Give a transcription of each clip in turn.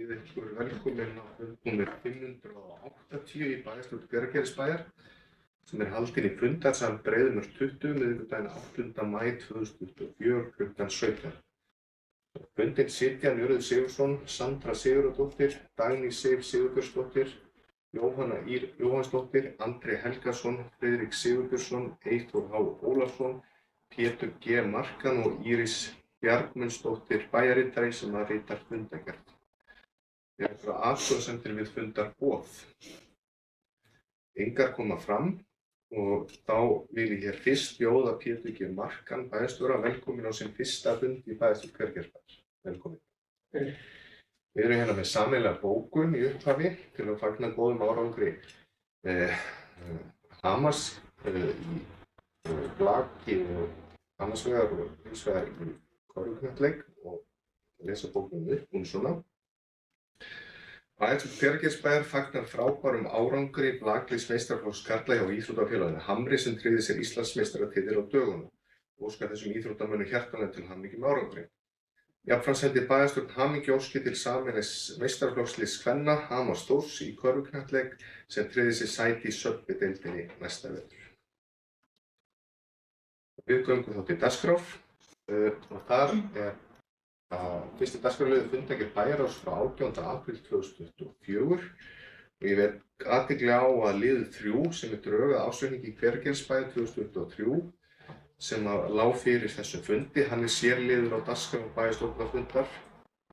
Við ykkur velkomin á fund númer 580 í bæjarstjórn Hveragerðisbæjar sem haldinn í fundarsal Breiðumurs 20 miðvikudaginn 8. maí 2024 kl. 17. Fundinn sitja Njörður Sigurðsson, Sandra Sigurðardóttir, Dagný Sif Sigurbjörnsdóttir, Jóhanna Ýr Jóhannsdóttir, Andri Helgason, Friðrik Sigurbjörnsson, Eyþór H. Ólafsson, Pétur G. Markan og Íris Bjargmundsdóttir bæjarritari sem ritar fundargerð. Ég er frá athugasemdir við fundarboð. Engar koma fram og þá vil ég hér fyrst bjóða Pétur G. Markan bæjarstjóra velkomin á sinn fyrsta fund í bæjarstjórn Hveragerðisbæjar. Velkomin. Við erum hérna með sameiginlega bókun í upphafi til að fagna góðum árangri Hamars í blaki annars vegar og hins vegar í körfuknattleik og lesa bókunum upp hún svona. Bæjarstjórn Hveragerðisbæjar fagnar frábærum árangri blakliðs meistaraflokks karla hjá íþróttafélaginu Hamri sem tryggði sér Íslandsmeistaratitil á dögunum og óskar þessum íþróttamönnum hjartanlega til hamingju með árangri. Jafnframt sendi bæjarstjórn hamingjuóskir til sameiginlegs meistaraflokksliðs kvenna Hamars Þórs í körfuknattleik sem tryggði sér sæti í Söpbi-deildinni næsta vetur. Við göngum þá til dagskrár og þar fyrsti dagskrárliður fundargerð bæjarráðs frá 18. apríl 2024 og ég vek athygli á að liður 3 sem drög að ársreikningi Hveragerðisbæjar 2023 sem lá fyrir þessum fundi, hann sérliður á dagskrá bæjarstjórnarfundar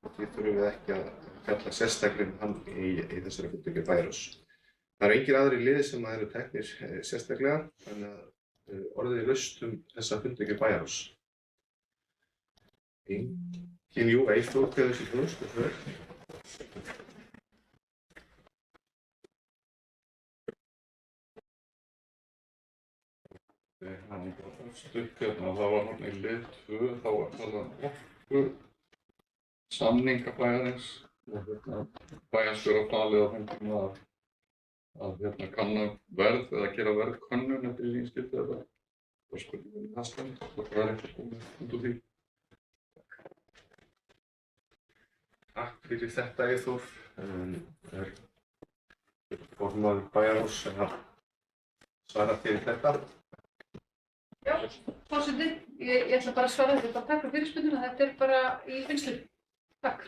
og því þurfum við ekki að fjalla sérstaklega hann í þessari fundargerð bæjarráðs. Það eru engir aðrir liðir sem eru teknir sérstaklega, þannig að orðið laust þessa fundargerð bæjarráðs. Jú, Eyþór kveður sér hlust og þau. Það var hann í lið 2, þá var það samninga bæjarins. Bæjarstjóra falið á fundum að kanna verð eða gera verðkönnun eftir því ég skildi þetta. Það var spurningin í hastan, það var eitthvað komið út úr því. Takk fyrir þetta Eyþór. Formaður bæjarráðs að svara fyrir þetta. Já, forseti, ég ætla bara að svara þetta. Takk fyrir fyrirspurnina, þetta bara í vinnslu. Takk.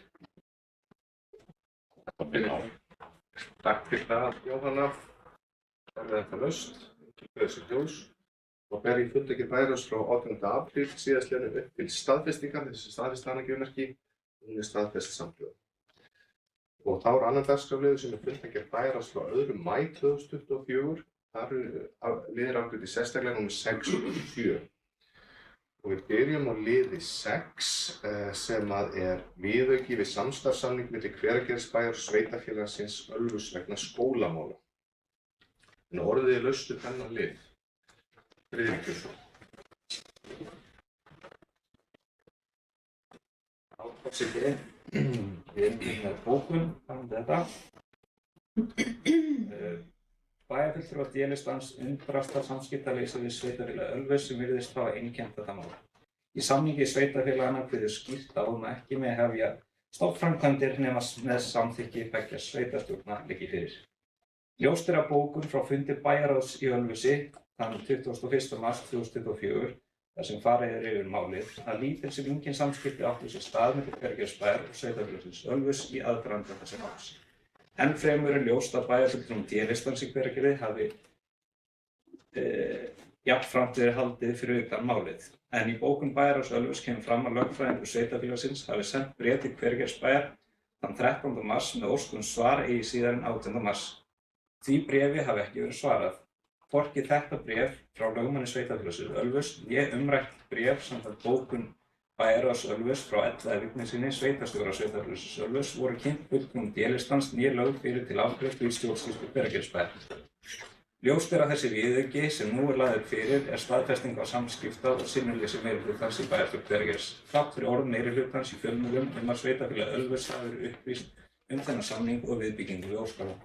Takk fyrir það, Jóhanna. Það þetta laust, þessi ljós og ber í fundargerð bæjarráðs frá 18. apríl síðastliðnu upp til staðfestingar, þessi staðfestanagjörmerki. Hún staðfest samhljóða. Og þá annar dagskrárliður sem fundargerð bæjarráðs frá 2. maí 2024. Þar liðir afgreidd sérstaklega númer 6 og 7. Og við byrjum á liði 6 sem viðauki við samstarfssamning milli Hveragerðisbæjar og sveitarfélagsins Ölfuss vegna skólamála. En orðið laust þennan lið. Friðrik Björnsson. Við erum með bókun þetta. Bæjarfulltrúar D-listans undrast af samskiptaleysi við sveitarfélag Ölfuss sem virðist hafa einkennt þetta mál. Í samningi sveitarfélaganna kveður skýrt á ekki með hefja stofnframkvæmdir nema með samþykki beggja sveitarstjórna liggi fyrir. Ljóst að bókun frá fundi bæjarráðs í Ölfussi þann 21. mars 2024 þar sem farið yfir málið að lítil sem engin samskipti áttu sér stað milli Hveragerðisbæjar og sveitarfélagsins Ölfuss í aðdraganda þessa máls. Enn fremur ljóst að bæjarfulltrúum D-listans í Hveragerði hafi jafnframt verið haldið fyrir utan málið. En í bókun bæjarráðs Ölfuss kemur fram að lögfræðingur sveitarfélagsins hafi sent bréf til Hveragerðisbæjar þann 13. mars með ósk svar eigi síðar en 18. mars. Því bréfi hafi ekki verið svarað. Hvorki þetta bréf frá lögmanni sveitarfélagsins Ölfuss né umrætt bréf samkvæmt bókun bæjarráðs Ölfuss frá Ella Vignissyni, sveitarstjóra sveitarfélagsins Ölfuss, voru kynnt fulltrúum D-listans né lögð fyrir til afgreiðslu í stjórnsýslu Hveragerðisbæjar. Ljóst að þessi viðauki sem nú lagður fyrir staðfesting á samskipta og sinnuleysi meirihlutans í bæjarstjórn Hveragerðis. Þrátt fyrir orð meirihlutans í fjölmiðlum að sveitarfélag Ölfuss hafi verið upplýst þennan samning og viðbyggingu við Óskala.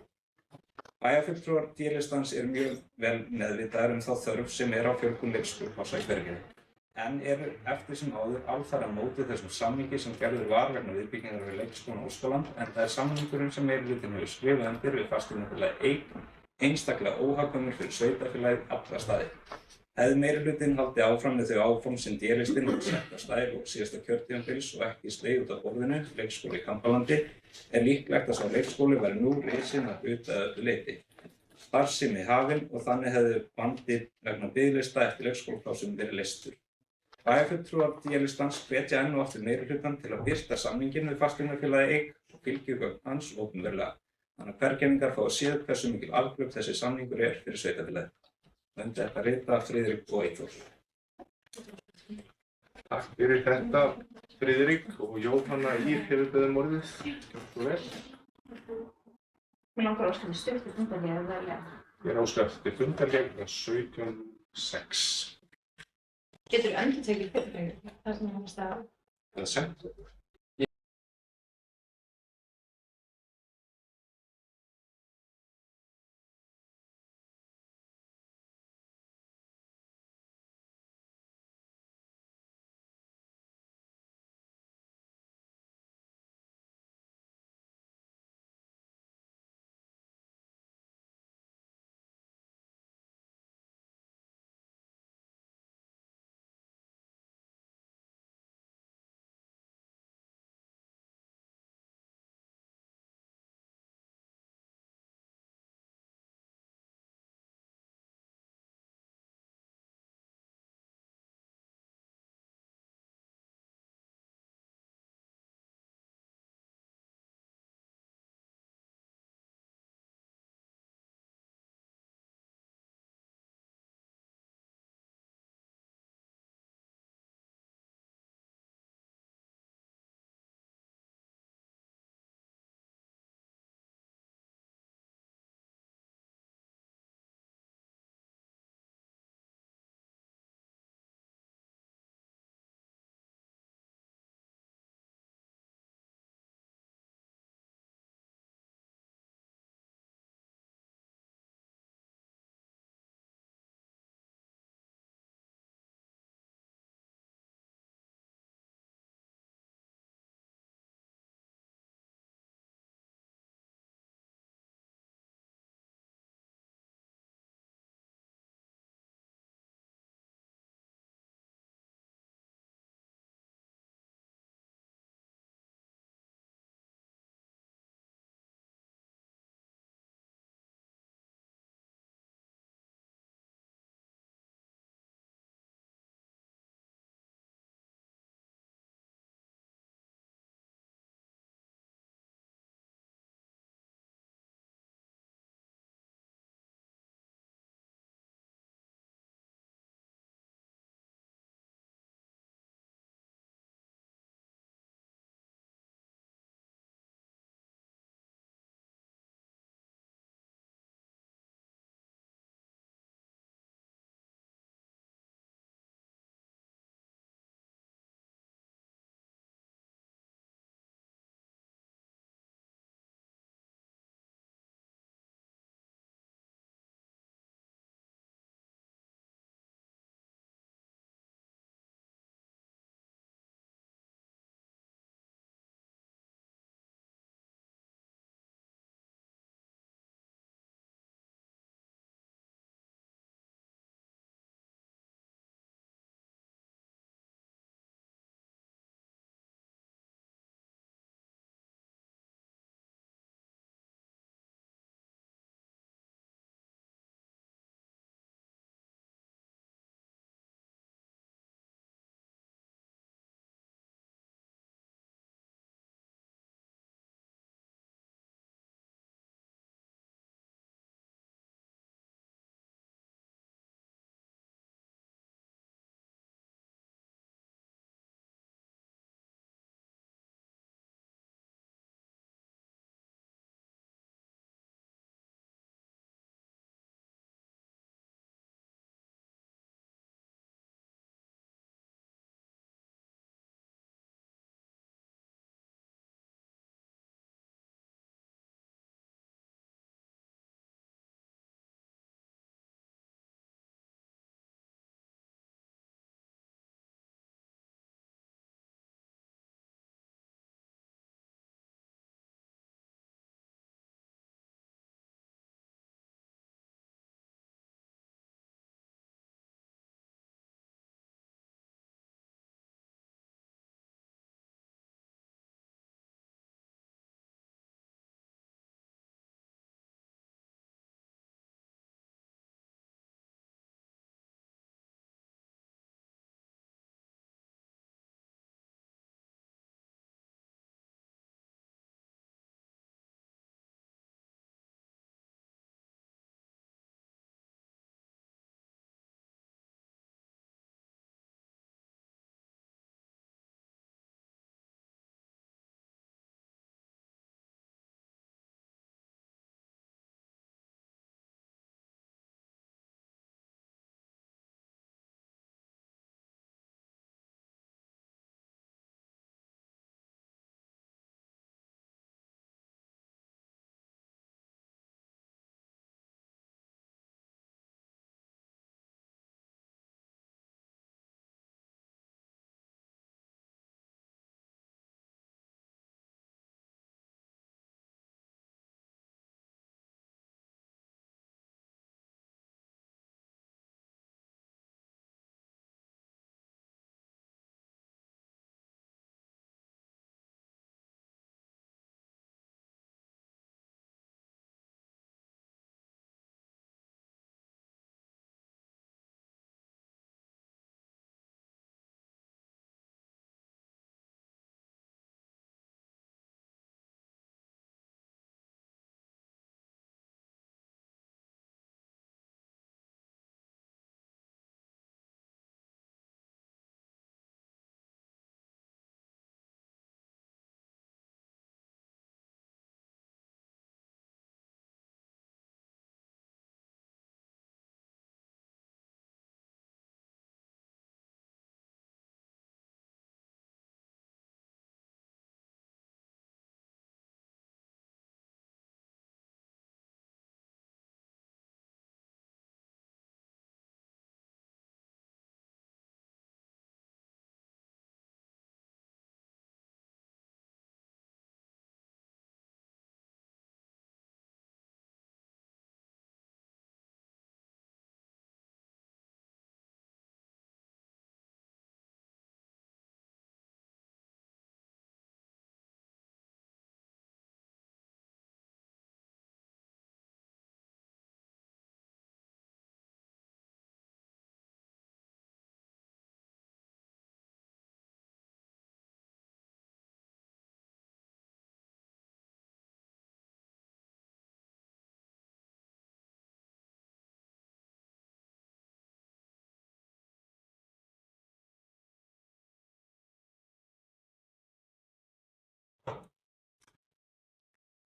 Bæjarfulltrúar D-listans mjög vel meðvitaðir þá þörf sem á fjölgun leikskólaplássa í Hveragerði. en eru eftir sem áður alfarið á móti þessum samningi sem gerður var vegna viðbyggingar við leikskólann Óskaland, en það er samningurinn sem meirihlutinn hefur skrifað undir við fasteignafélagið Eik einstaklega óhagkvæmur fyrir sveitarfélagið alla staði. Hefði meirihlutinn haldið áfram með þau áform sem D-listinn hefur sett af stað í lok síðasta kjörtímabils og ekki slegið út af borðinu, leikskóli í Kambalandi, er líklegt að sá leikskóli væri nú risinn að hluta að öllu leyti. Starfsemi hafin og þannig hefði vandi vegna biðlista eftir leikskólaplássum verið leystur. Bæjarfulltrúar D-listans hvetja enn og aftur meirihlutann til að birta samninginn við fasteignafélagið Eik og fylgjugögn hans opinberlega, þannig að hvergenningar fái séð hversu mikil afglöp þessi samningur er fyrir sveitarfélagið. Undir þetta rita Friðrik og Eyþór. Takk fyrir þetta, Friðrik, og Jóhanna Ýr hefur beðið orðið. Gjörðu svo vel. Mér langar að óska mér stuttu fundarlega að velja. Ég er óskað eftir fundarlega 17:06. Geturðu endurtekið fundarlega? Það sem hann stað. Eða sent.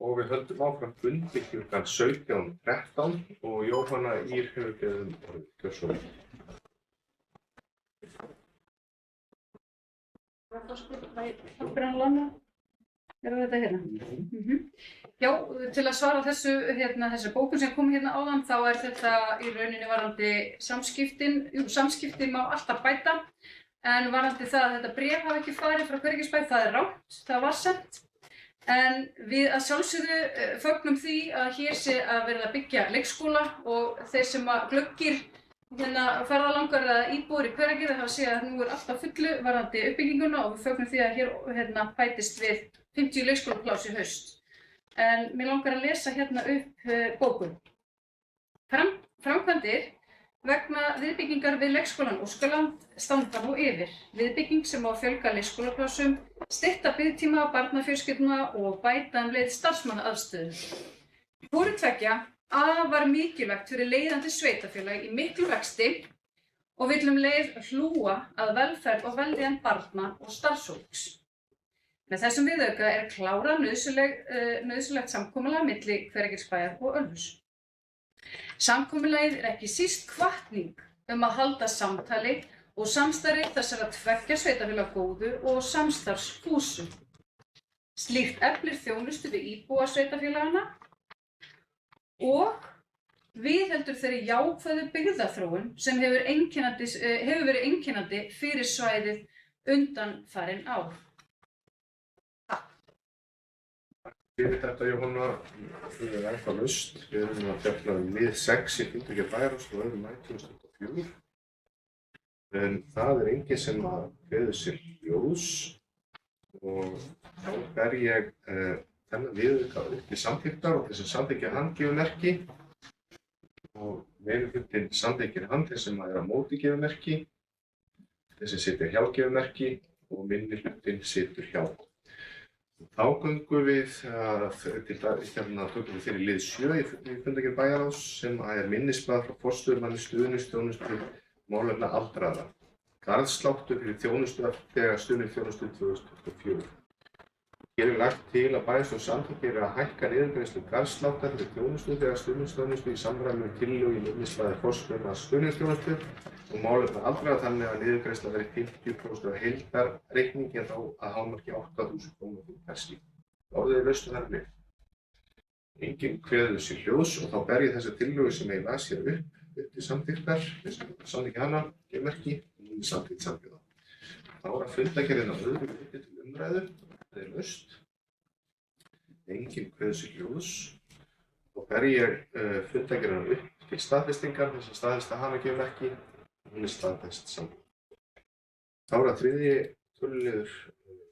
Og við höldum áfram fundi klukkan 17:13 og Jóhanna Ýr hefur beðið orðið. Gjörðu svo vel. Takk fyrir hann Lana. Er þetta hérna? Já, til að svara þessu bókun sem kom hérna áðan, þá er þetta í rauninni varðandi samskiptin. Samskiptin má alltaf bæta, en varðandi það að þetta bréf hafi ekki farið frá Hvergisbæ, það er rangt, það var sent. En við að sjálfsögðu fögnum því að hér sé að verða að byggja leikskóla og þeir sem að glöggir ferðalangar eða íbúar í Hveragerði hafa séð að nú er allt á fullu varðandi uppbygginguna og við fögnum því að hér bætist við 50 leikskólapláss í haust. En mig langar að lesa hérna upp bókun. Framkvæmdir vegna viðbyggingar við leikskólann Óskaland standa nú yfir. Viðbygging sem á að fjölga leikskólaplássum, stytta biðtíma barnafjölskyldna og bæta leið starfsmannaaðstöðu. Hvoru tveggja afar mikilvægt fyrir leiðandi sveitarfélag í miklu vexti og vill leið hlúa að velferð og vellíðan barna og starfsfólks. Með þessum viðauka er klára nauðsynlegt samkomulag milli Hveragerðisbæjar og Ölfuss. Samkomulagið er ekki síst hvatning að halda samtali og samstarfi þessara tveggja sveitarfélaga góðu og samstarfsfúsu. Slíkt eflir þjónustu við íbúa sveitarfélagana og viðheldur þeirri jákvæðu byggðaþróun sem hefur verið einkennandi fyrir svæðið undanfarin ár. Fyrir þetta Jóhanna, við erum ennþá laust. Við erum að fjalla lið 6 í Fundargerð Bæjarráðs frá 2. maí 2024. En það er enginn sem að kveður sér ljós og þá ber ég þennan viðauka upp til samþykktar og þess að samþykkja hann gefur merki og meirihlutinn samþykkir hann til sem að er á móti gefur merki, þess að situr hjá gefur merki og minnihlutinn situr hjá. Þá göngum við fyrir lið 7 í Fundargerð Bæjarráðs sem er minnisblað frá forstöðumanni stuðningsþjónustu málefna aldraðra. Garðsláttur fyrir þjónustuþega stuðningsþjónustu 2024. Hér er lagt til að bæjarstjórn samþykkir að hækka niðurgreiðslu garðsláttar fyrir þjónustuþega stuðningsþjónustu í samræmi við tillögu í minnisblaði forstöðumanns stuðningsþjónustu og málefna aldraðra þannig að niðurgreiðsla verði 50% af heildarreikningi en þá að hámarki 8.000 krónur fyrir persí. Orðið er laust og það er blið. Enginn kveður sér ljós og þá ber ég þessa tillögu sem ég las hér upp til samþykktar, samþykki hana, gefur merki og hún er samþykkt samhliða. Þá er að fundargerðin á öðru leyti til umræðu. Það er laust. Enginn kveður sér ljós og ber ég fundargerðina upp til staðfestingar þess að staðfesta hana gefur merki og hún er staðfest samhliða. Þá er að 3. töluliður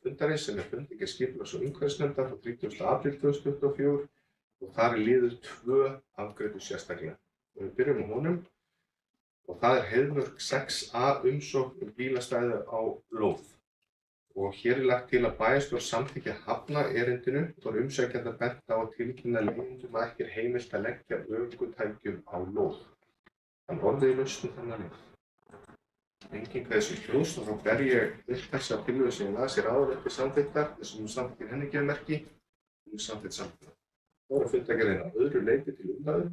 fundarins sem er fundargerð skipulags- og umhverfisnefndar frá 30. apríl 2024 og þar er liður 2 afgreiddur sérstaklega. Og við byrjum á honum og það er heiðmörk 6a umsókn bílastæði á lóð. Og hér er lagt til að bæjarstjórn samþykkja hafna erindinu og umsækjanda bent á að tilkynna leigjendum að ekki er heimilt að leggja ökutækjum á lóð. Þannig orðið er laust þennan leið. Enginn kveður sér ljós og þá ber ég upp þessa tillögu sem ég las hér áður eftir samþykktar þess að hún samþykkir henni gefur merki og hún er samþykkt samhliða. Þá er að fundargerðin að öðru leyti til umræðu.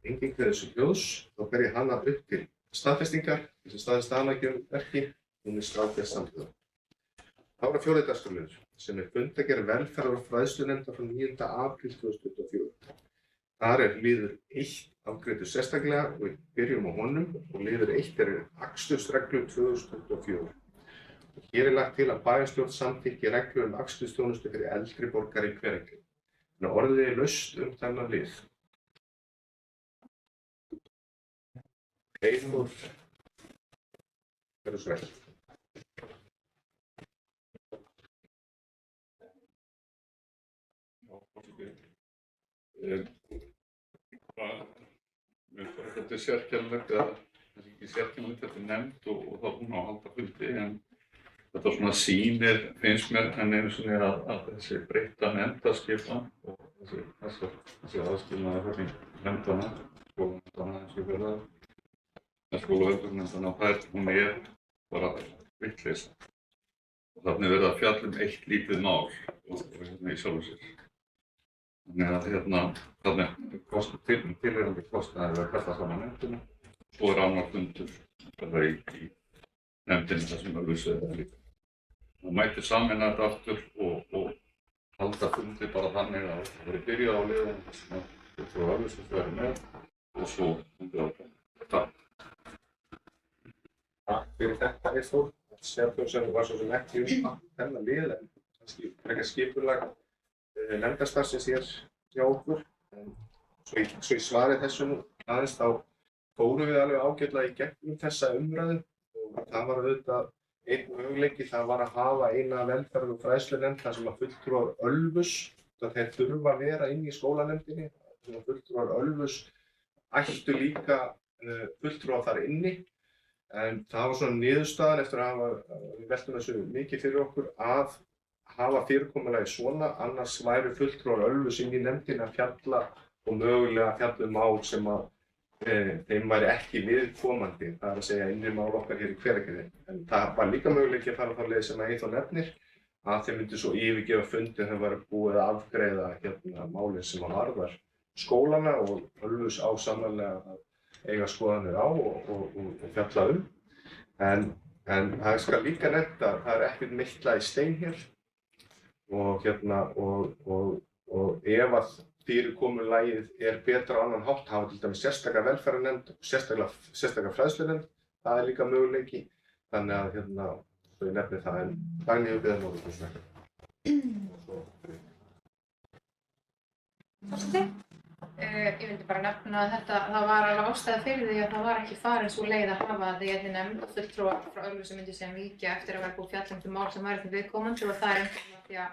Enginn kveður sér ljós, þá ber ég hana upp til staðfestingar þess að staðfesta hana gefur merki og hún er staðfest samhliða. Þá er að 4. dagskrárliður sem er fundargerð velferðar- og fræðslunefndar frá 9. apríl 2024. Þar er liður 1 afgreiddur sérstaklega og við byrjum á honum og liður 1 er akstursreglur 2024. Og hér er lagt til að bæjarstjórn samþykki reglur akstursþjónustu fyrir eldri borgara í Hveragerði. Þannig að orðið er laust þennan lið. Eyþór, verður svo vel. Þetta er sérkennilegt, það er ekki sérkennilegt, þetta er nefnd og þá hún á að halda fundi en þetta svona sýnir, finnst mér enn einu sinni að þessi breytta nefndaskipan og þessi aðskilnaði fyrir nefndana, skólanefndana eins og verða, skólaverkefnefndana, hún er bara vitleysa. Og þarna er verið að fjalla eitt lítið mál og hérna í sjálfu sér. Þannig að þannig tilheyrandi kostnaður við að kalla saman nefndina. Svo annar fundur bara í nefndinni þar sem Ölfusi er líka. Það mætti sameina þetta aftur og halda fundi bara þannig að það verið byrjað á liðan sem að fulltrúar Ölfusis verið með og svo fundir áfram. Takk. Takk fyrir þetta, Eyþór. Sérfjóðsson var svo sem ekki þennan lið, en kannski frekar skipulag nefndarstarfsins hér hjá okkur. Svo í svari þessu nú aðeins þá fórum við alveg ágætlega í gegnum þessa umræðu og það var auðvitað einn möguleiki, það var að hafa eina velferðar- og fræðslunefnd þar sem að fulltrúar Ölfus, þeir þurfa að vera inni í skólanefndinni, þar sem að fulltrúar Ölfus ættu líka fulltrúa þar inni. En það var svona niðurstaðan eftir að við veltum þessu mikið fyrir okkur að hafa fyrirkomulagi svona, annars væru fulltrúar Ölfus inn í nefndinni að fjalla og mögulega fjalla mál sem að þeim væri ekki viðkomandi, það er að segja innri mál okkar hér í Hveragerði. En það var líka möguleiki að fara þá leið sem að Eyþór nefnir, að þeim myndi svo yfirgefa fundi þegar væri búið að afgreiða málin sem að varðar skólana og Ölfus á sannarlega að eiga skoðanir á og fjalla En það skal líka nefnt að það ekkert meitlað í stein hér og ef að fyrirkomulagið betra á annan hátt, hafa til dæmis sérstaka velferðarnefnd og sérstaka fræðslunefnd, það líka möguleiki. Þannig að svo ég nefni það, en Dagný hefur beðið nógu svona. Forseti? Ég vildi bara nefna að það var alveg ástæða fyrir því að það var ekki farin svo leið að hafa því einni nefnd og fulltrúar frá Ölfusi myndi síðan víkja eftir að vera búið fjalla um þau mál sem væri til viðkomandi og það einfaldlega því að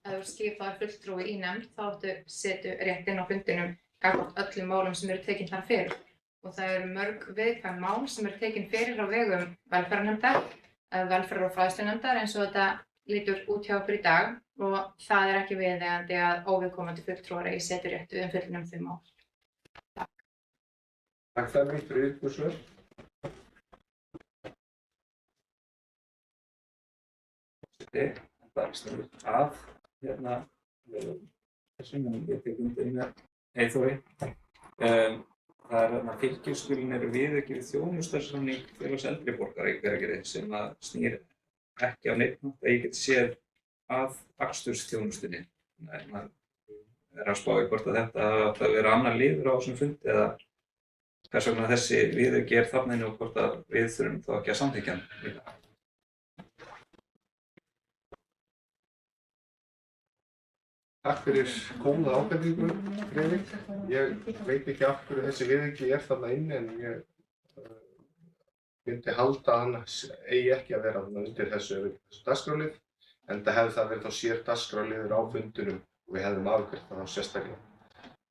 ef þú skipaðir fulltrúi í nefnd þá áttu setu rétt inn á fundinum gagnvart öllum málum sem eru tekin þar fyrir. Og það eru mörg viðkvæm mál sem eru tekin fyrir á vegum velferðarnefndar, velferðar- og fræðslunefndar eins og þetta lítur út hjá okkur í dag og það er ekki viðeigandi að óviðkomandi fulltrúar eigi seturétt við umfjöllun um þau mál. Takk. Takk Dagný fyrir yfirbúrsvör. Þetta snúið að þessum ég tek undir með Eyþóri. Það fylgiskjölin eru viðauki við þjónustusamning félags eldri borgara í Hveragerði sem að snýr ekki á neinn hátt að ég geti séð að akstursþjónustunni. Maður er að spá í hvort að þetta átti að vera annar liður á þessum fundi eða hvers vegna þessi viðauki þarna inni og hvort að við þurfum þá ekki að samþykkja hann líka. Takk fyrir góða ábendingu, Friðrik. Ég veit ekki af hverju þessi viðauki þarna inni en ég myndi halda að hann eigi ekki að vera undir þessu dagskrárlið, enda hefði það verið þá sér dagskrárliður á fundinum og við hefðum afgreitt það á sérstaklega.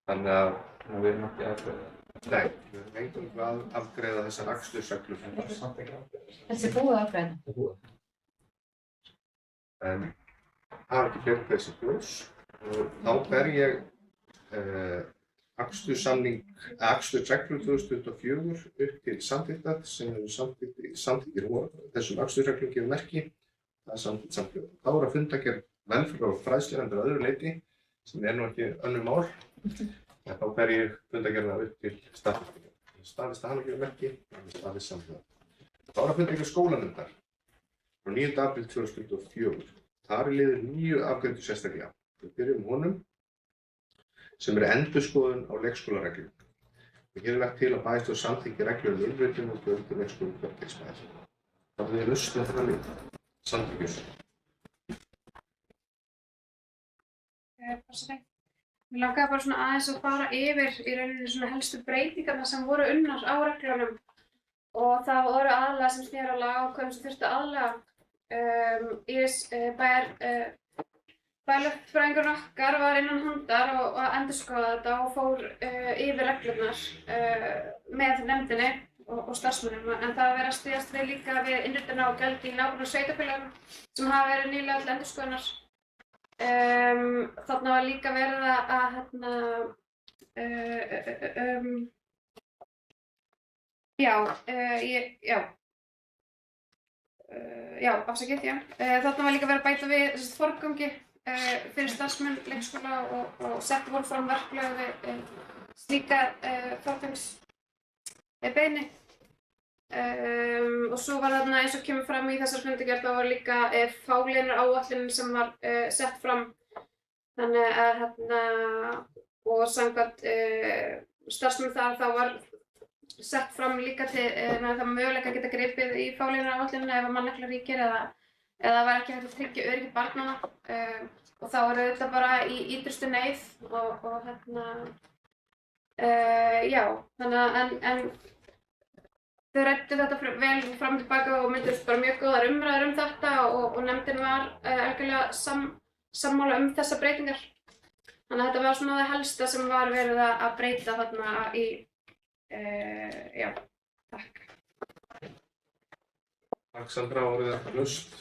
Þannig að við erum ekki að afgreiða. Nei, við erum eingöngu að afgreiða þessar akstursreglur. Þessi búið að afgreiða. Það er búið. En það er ekki fleiri þessi bjós. Þá ber ég akstursreglur 2024 upp til samþykktar sem eru samþykkir þessum akstursreglum gefur merki. Það er samþykkt samhljóða. Þá er að fundargerð velferðar- og fræðslunefndar að öðru leyti sem nú ekki önnur mál. En þá ber ég fundargerðina upp til staðfestingar. Staðfesta hana gefur merki, staðfest samhljóða. Þá er að fundargerð skólanefndar frá 9. apríl 2024. Þar er liður 9 afgreiddu sérstaklega. Við byrjum honum sem endurskoðun á leikskólareglum. Og hér er lagt til að bæjarstjórn samþykki reglur um innritun og gjöld í leikskólum Hveragerðisbæjar. Þá er þið lausn með þetta lið. Samþykkjus. Mér langaði bara svona aðeins að fara yfir í rauninni svona helstu breytingarna sem voru unnar á reglunum og það voru aðalega sem snýr að lagaákvæðum sem þurfti að aðlaga. Bæjarlögfræðingurinn okkar var innan handar og endurskoðaði þetta og fór yfir reglurnar með nefndinni og starfsmönnum. En það var verið að styðjast við líka við innritun og gjöld í nágranna sveitarfélögum sem hafa verið nýlega til endurskoðunar. Þarna var líka verið að þarna var líka verið að bæta við forgangi fyrir starfsmenn leikskóla og sett voru fram verklag við slíkar forgangsbeiðni. Og svo var þarna eins og kemur fram í þessar fundargerð þá var líka fáliðunaráætlunin sem var sett fram. Þannig að og samkvæmt starfsmenn þar þá var sett fram líka til það möguleika að geta gripið í fáliðunaráætlunina ef mannekla ríkir eða var ekki hægt að tryggja öryggi barnanna. Og þá er þetta bara í ýtrustu neyð og já, þannig en þau ræddu þetta vel fram og tilbaka og mynduðust bara mjög góðar umræður þetta og nefndin var algjörlega sammála þessar breytingar. Þannig að þetta var svona það helsta sem var verið að breyta þarna í, já, takk. Takk Sandra, orðið þetta laust.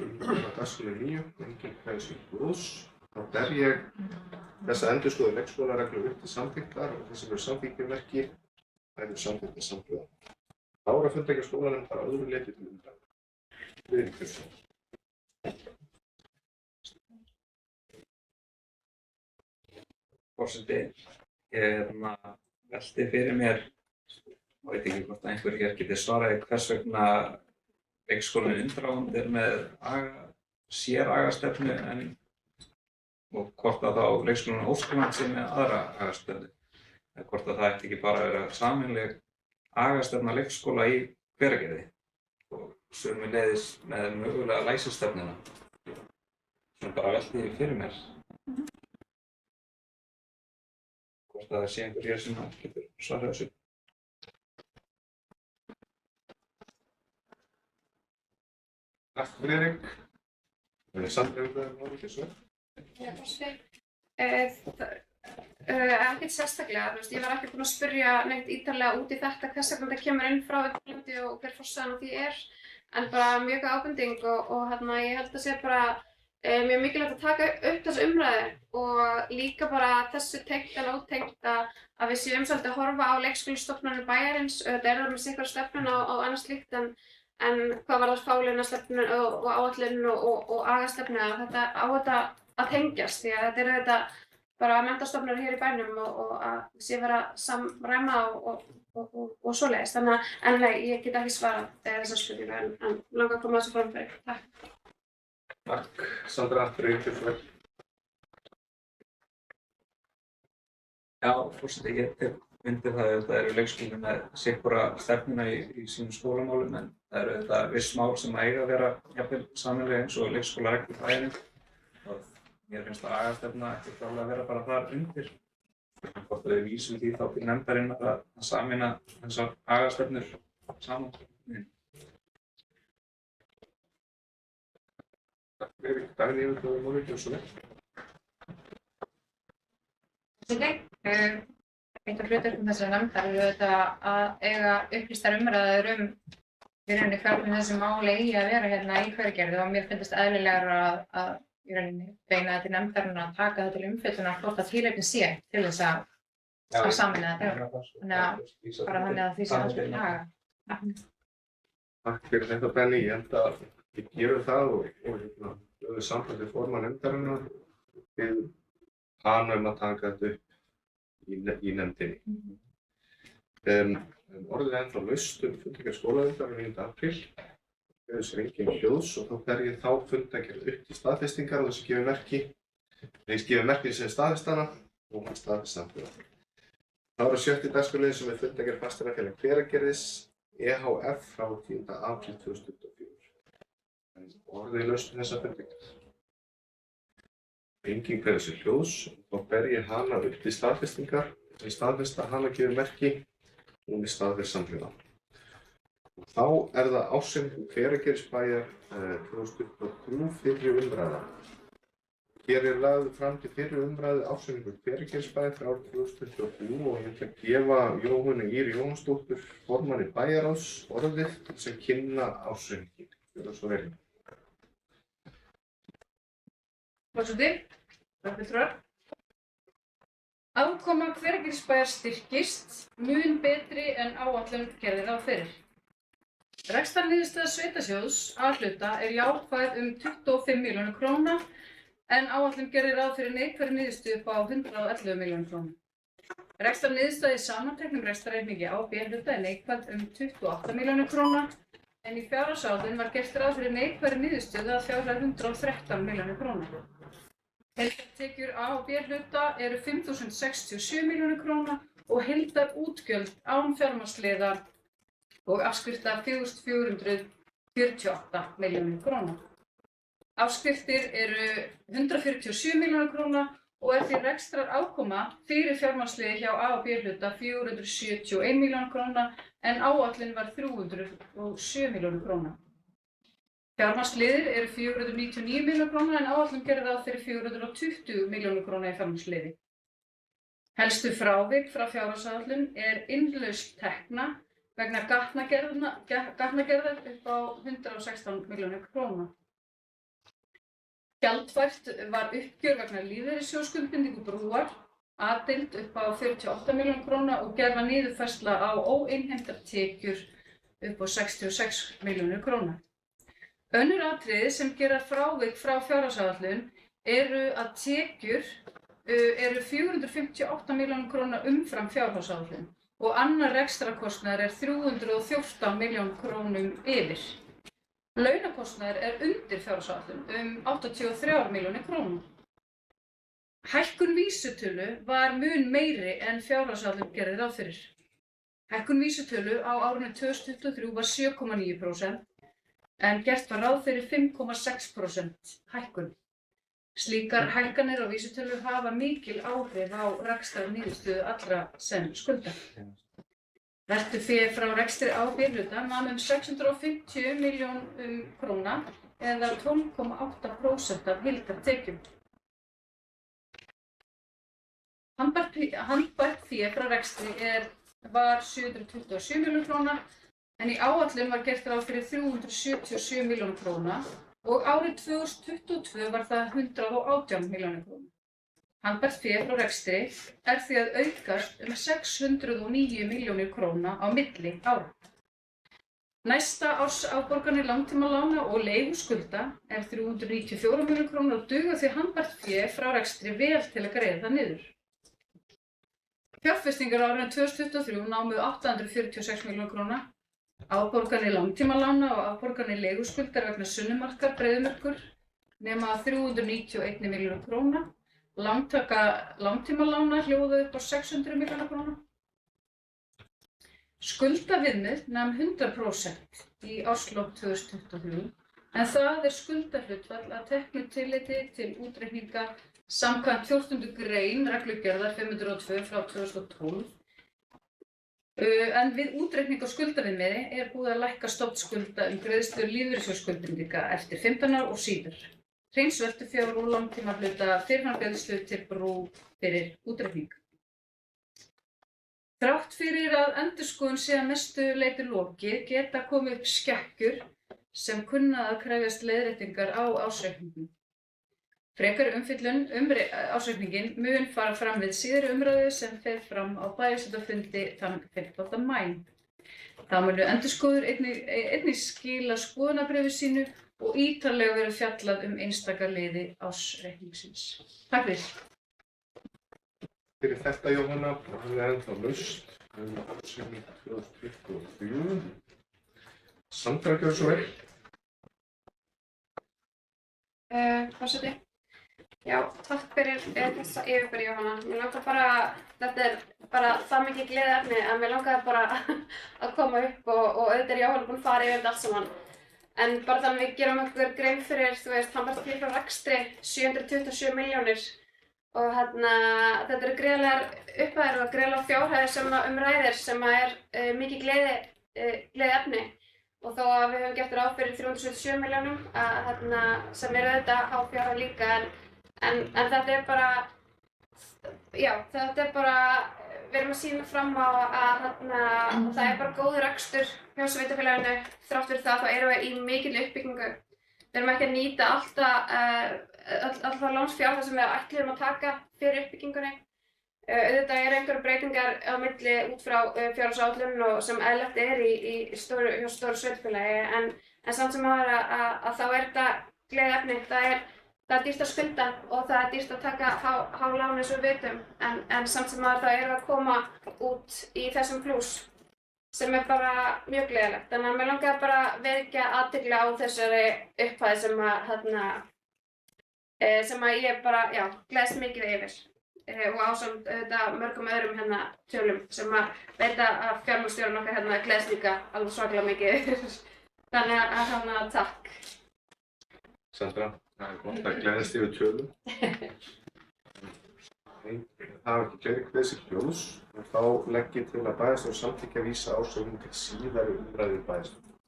Dagskrá 9, engin kveðs í góðs. Þá ber ég þessa endurskoðun leikskólareglu upp til samþykktar og þessi verður samþykkimerki verður samþykkt samhliða. Þá er að fundargerð skólanefndar að öðru leyti til umræðu. Friðrik Björnsson. Forseti, ég velti fyrir mér, og veit ekki hvort einhver hér geti svaraði hvers vegna leikskólinn Undraland með séragastefnu og hvort að þá leikskólinn Óskaland sé með aðra agastefnu. Eða hvort að það ætti ekki bara að vera sameiginleg agastefna leikskóla í Hveragerði og sömuleiðis með mögulega læsistefnuna. Svona bara velti fyrir mér. Hvort að það sé einhver hér sem getur svarað þessu. Takk Friðrik. Sandra, var ekki svo? Já, ekkert sérstaklega, ég var ekki búin að spyrja neitt ítarlega út í þetta hvers vegna þetta kemur inn frá Undralandi og hver forsagan á því en bara mjög góð ábending og ég held að sé bara mjög mikilvægt að taka upp þessa umræðu og líka bara þessu tengt en ótengt að við séum svolítið að horfa á leikskólastofnanir bæjarins, auðvitað það með sikkar stefnun og annað slíkt en hvað var það fáliðunarstefnu og áætlun og agastefnu að þetta á þetta að tengjast því að þetta er auðvitað bara menntastofnanir hér í bænum og að sé vera samræma og svoleiðis. Þannig að nei, ég get ekki svarað þessar spurningu en langar að koma þessu fram fyrir. Takk. Takk Sandra, Friðrik Björnsson. Já, forseti, ég tek undir það að það eru leikskólinn með sikkura stefnuna í sínum skólamálum en það eru auðvitað viss mál sem eiga að vera jafnvel sameiginleg eins og leikskólareglur bæjarins. Mér finnst að agastefna ekki klálega að vera bara þar undir. Hvort við vísum því þá til nefndarinnar að sameina þessar agastefnur saman. Takk Friðrik, Dagný og Móri Björnsson. Eitt af hlutverkum þessara nefndar eru auðvitað að eiga upplýstar umræður í rauninni hvernig þessi máli eigi að vera hérna í Hveragerði og mér finnst eðlilegra að í rauninni beina þetta til nefndarinnar að taka þetta til umfjöllunar hvort að tilefni sé til þess að sameina þetta. Þannig að bara þannig að því sé alltaf haga. Takk fyrir þetta Benni, ég held að við gerum það og höfum samband við formann nefndarinnar við hana að taka þetta upp í nefndinni. Orðið er ennþá laust fundargerð skólanefndar 9. apríl. Þessi engin hljóðs og þá fer ég þá fundargerð upp til staðfestingar og þessi gefur merki. Ég gefur merki sem staðfestana og hann staðfest samhliða. Þá er 7. dagskrárliður sem er fundargerð Fasteignafélag Hveragerðis EHF frá 10. apríl 2024. Orðið er laust þessa fundargerð. Engin hverju þessi hljóðs og þá fer ég hana upp til staðfestingar. Í staðfesta hana gefur merki og hún er staðfest samhliða. Þá er það ársreikningur Hveragerðisbæjar 2023 fyrri umræða. Hér er lagður fram til fyrri umræðu ársreikningur Hveragerðisbæjar fyrir árið 2023 og ég ætla að gefa Jóhönnu Ýr Jóhannsdóttur formanni bæjarráðs orðið sem kynna ársreikninginn. Gjörðu svo vel. Forseti, fulltrúar. Afkoma Hveragerðisbæjar styrkist mun betri en áætlun gerði ráð fyrir. Rekstrarniðurstaða sveitarsjóðs A-hluta er jákvæð 25 milljónir króna en áætlun gerði ráð fyrir neikvæðri niðurstöðu upp á 111 milljónir króna. Rekstrarniðurstaða í samanteknum rekstrarreikningi á B-hluta er neikvæð 28 milljónir króna, en í fjárhagsáætlun var gert ráð fyrir neikvæðri niðurstöðu að fjárhæð 113 milljónir króna. Heildartekjur A og B-hluta eru 5.067 milljónir króna og heildarútgjöld án fjármagnsliða og afskrifta 4.448 milljónir króna. Afskriftir eru 147 milljónir króna og er því rekstrarafkoma fyrir fjármagnsliði hjá A og B-hluta 471 milljónir króna en áætlun var 307 milljónir króna. Fjármagnsliðir eru 499 milljónir króna en áætlun gerði ráð fyrir 420 milljónir króna í fjármagnsliði. Helstu frávik frá fjárhagsáætlun er innlausn tekna vegna gatnagerðar upp á 116 milljónir króna. Gjaldfært var uppgjör vegna lífeyrissjóðsskuldbindingu brúar, A-deild upp á 48 milljónir króna og gerð var niðurfærsla á óinnheimtar tekjur upp á 66 milljónir króna. Önnur atriði sem gera frávik frá fjárhagsáætlun eru að tekjur eru 458 milljónir króna umfram fjárhagsáætlun og annar rekstrakostnaður er 314 milljónir krónum yfir. Launakostnaður er undir fjárhagsáætlun 83 milljónir króna. Hækkun vísitölu var mun meiri en fjárhagsáætlun gerði ráð fyrir. Hækkun vísitölu á árinu 2023 var 7,9% en gert var ráð fyrir 5,6% hækkun. Slíkar hækkanir á vísitölu hafa mikil áhrif á rekstrarniðurstöðu allra sem skulda. Veltufé frá rekstri á B-hluta nam 650 milljónum króna eða 12,8% af heildartekjum. Handbært fé frá rekstri var 727 milljónir króna en í áætlun var gert ráð fyrir 377 milljónir króna og árið 2022 var það 118 milljónir króna. Handbært fé frá rekstri er því að aukast 609 milljónir króna á milli ára. Næsta árs afborganir langtímalána og leiguskulda er 394 milljónir króna og dugar því handbært fé frá rekstri vel til að greiða það niður. Fjárfestingar á árinu 2023 námu 846 milljónir króna. Afborganir langtímalána og afborganir leiguskuldar vegna Sunnumarkar Breiðumerkur nema 391 milljónir króna. Lántaka langtímalána hljóðaði upp á 600 milljónir króna. Skuldaviðmið nam 100% í árslok 2023 en það er skuldahlutfall að teknu tilliti til útreikninga samkvæmt 14. grein reglugerðar 502 frá 2012. En við útreikning á skuldaviðmiði er búið að lækka stofnskulda greiðslur lífeyrissjóðsskuldbindinga eftir 15 ár og síðar. Hreins veltufjár og langtímahluta fyrirframgreiðslu til brú fyrir útreikning. Þrátt fyrir að endurskoðun sé að mestu leyti lokið geta komið upp skekkjur sem kunna að krefjast leiðréttingar á ársreikningum. Frekari umfjöllun ársreikningin mun fara fram við síðari umræðu sem fer fram á bæjarstjórnarfundi þann 15. maí. Þá munu endurskoðendur einnig skila skoðunarbréfi sínu og ítarlega verður fjallað einstaka liði ársreikningsins. Takk fyrir. Fyrir þetta, Jóhanna, það er ennþá laust ársreikning 2024. Sandra, gjörðu svo vel. Forseti. Já, takk fyrir þessa yfirbyrði, Jóhanna. Mér langar bara, þetta er bara það mikið gleðiefni að mér langaði bara að koma upp og auðvitað er Jóhanna búin að fara yfir þetta allt saman. En bara þannig að við gerum okkur grein fyrir, þú veist, handbært fé frá rekstri 727 milljónir og þetta eru gríðarlegar upphæðir og gríðarlegar fjárhæðir sem ræðir sem er mikið gleðiefni. Og þó að við höfum gert ráð fyrir 377 milljónum sem eru auðvitað há fjárhæð líka en þetta er bara, já, þetta er bara, við erum að sýna fram á að það er bara góður rekstur hjá sveitarfélaginu. Þrátt fyrir það þá erum við í mikilli uppbyggingu. Við erum ekki að nýta alltaf lánsfjárhæð sem við ætluðum að taka fyrir uppbyggingunni. Auðvitað eru einhverjar breytingar á milli út frá fjárhagsáætlun og sem eðlilegt er hjá stóru sveitarfélagi en samt sem áður að þá er þetta gleðiefni. það er dýrt að skulda og það er dýrt að taka há lán eins og við vitum en samt sem að það erum við að koma út í þessum plús sem er bara mjög gleðilegt. Þannig að mér langaði bara að vekja athygli á þessari upphæð sem að ég bara, já, gleðst mikið yfir og ásamt mörgum öðrum hérna tölum sem að veit að fjármálastjórinn okkar hérna gleðst líka alveg svakalega mikið yfir. Þannig að hérna takk. Sandra, það er gott að gleðast yfir tölum. Það var ekki fleiri gleðsir hljóðs og þá legg ég til að bæjarstjórn samþykkja vísa ásögnum til síðari umræðu bæjarstjórnar.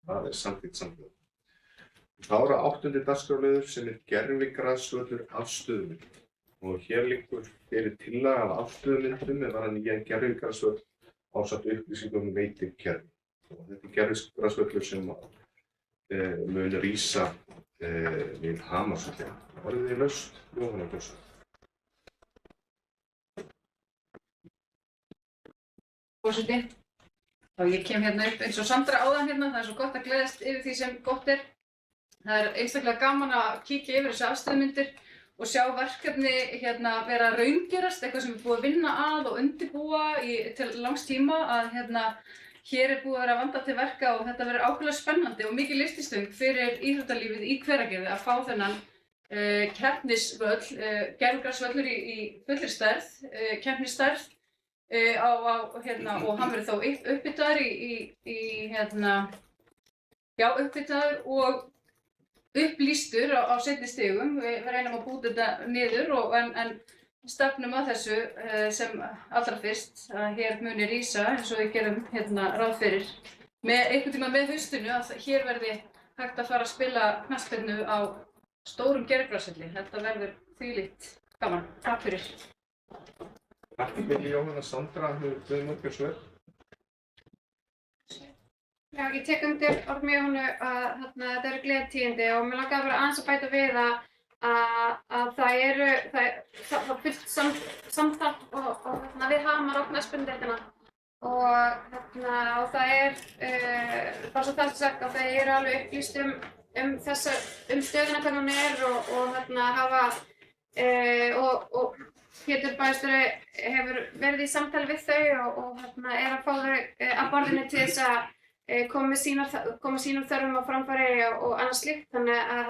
Það er samþykkt samþykkt. Þá er 8. dagskrárliður sem er gervigrasvöllur afstöðumynd og hér liggur fyrir tillaga af afstöðumyndum eða nýjan gervigrasvöll ásamt upplýsingum veitinkerfi. Og þetta er gervigrasvöllur sem mun rísa við Hamarsvöllina. Orðið þið laust, Jóhanna Björnsson. Forseti. Og ég kem hérna upp eins og Sandra áðan hérna, það er svo gott að gleðast yfir því sem gott er. Það er einstaklega gaman að kíkja yfir þessu afstöðumyndir og sjá verkefni hérna vera raungerast, eitthvað sem er búið að vinna að og undirbúa til langs tíma að hérna hér er búið að vera vanda til verka og þetta verður ákveðlega spennandi og mikið lististöng fyrir íþróttalífið í Hveragerði að fá þennan keppnisvöll, gervigrasvöllur í fullri stærð, keppnisstærð hérna, og hann verður þá uppbyttaður uppbyttaður og upplýstur á seinni stigum. Við reynum að búta þetta niður en stefnum að þessu sem allra fyrst að hér muni rísa eins og við gerum hérna ráð fyrir einhvern tíma með haustinu að hér verði hægt að fara að spila knattspyrnu á stórum gervigrasvelli. Þetta verður þvílíkt gaman. Takk fyrir. Takk fyrir Jóhanna. Sandra, við mörgum svör. Já, ég tek undir orð með Jóhannu að þetta eru gleðitíðindi og mér langaði bara aðeins að bæta við að það fullt samtal og við Hamar og knattspyrnudeildina og það er bara svo þess sagt að það eru alveg upplýst um stöðuna hvernig hún er og hafa og Pétur bæjarstjóri hefur verið í samtali við þau og er að fá þau að borðinu til þess að koma sínum þörfum á framfæri og annað slíkt. Þannig að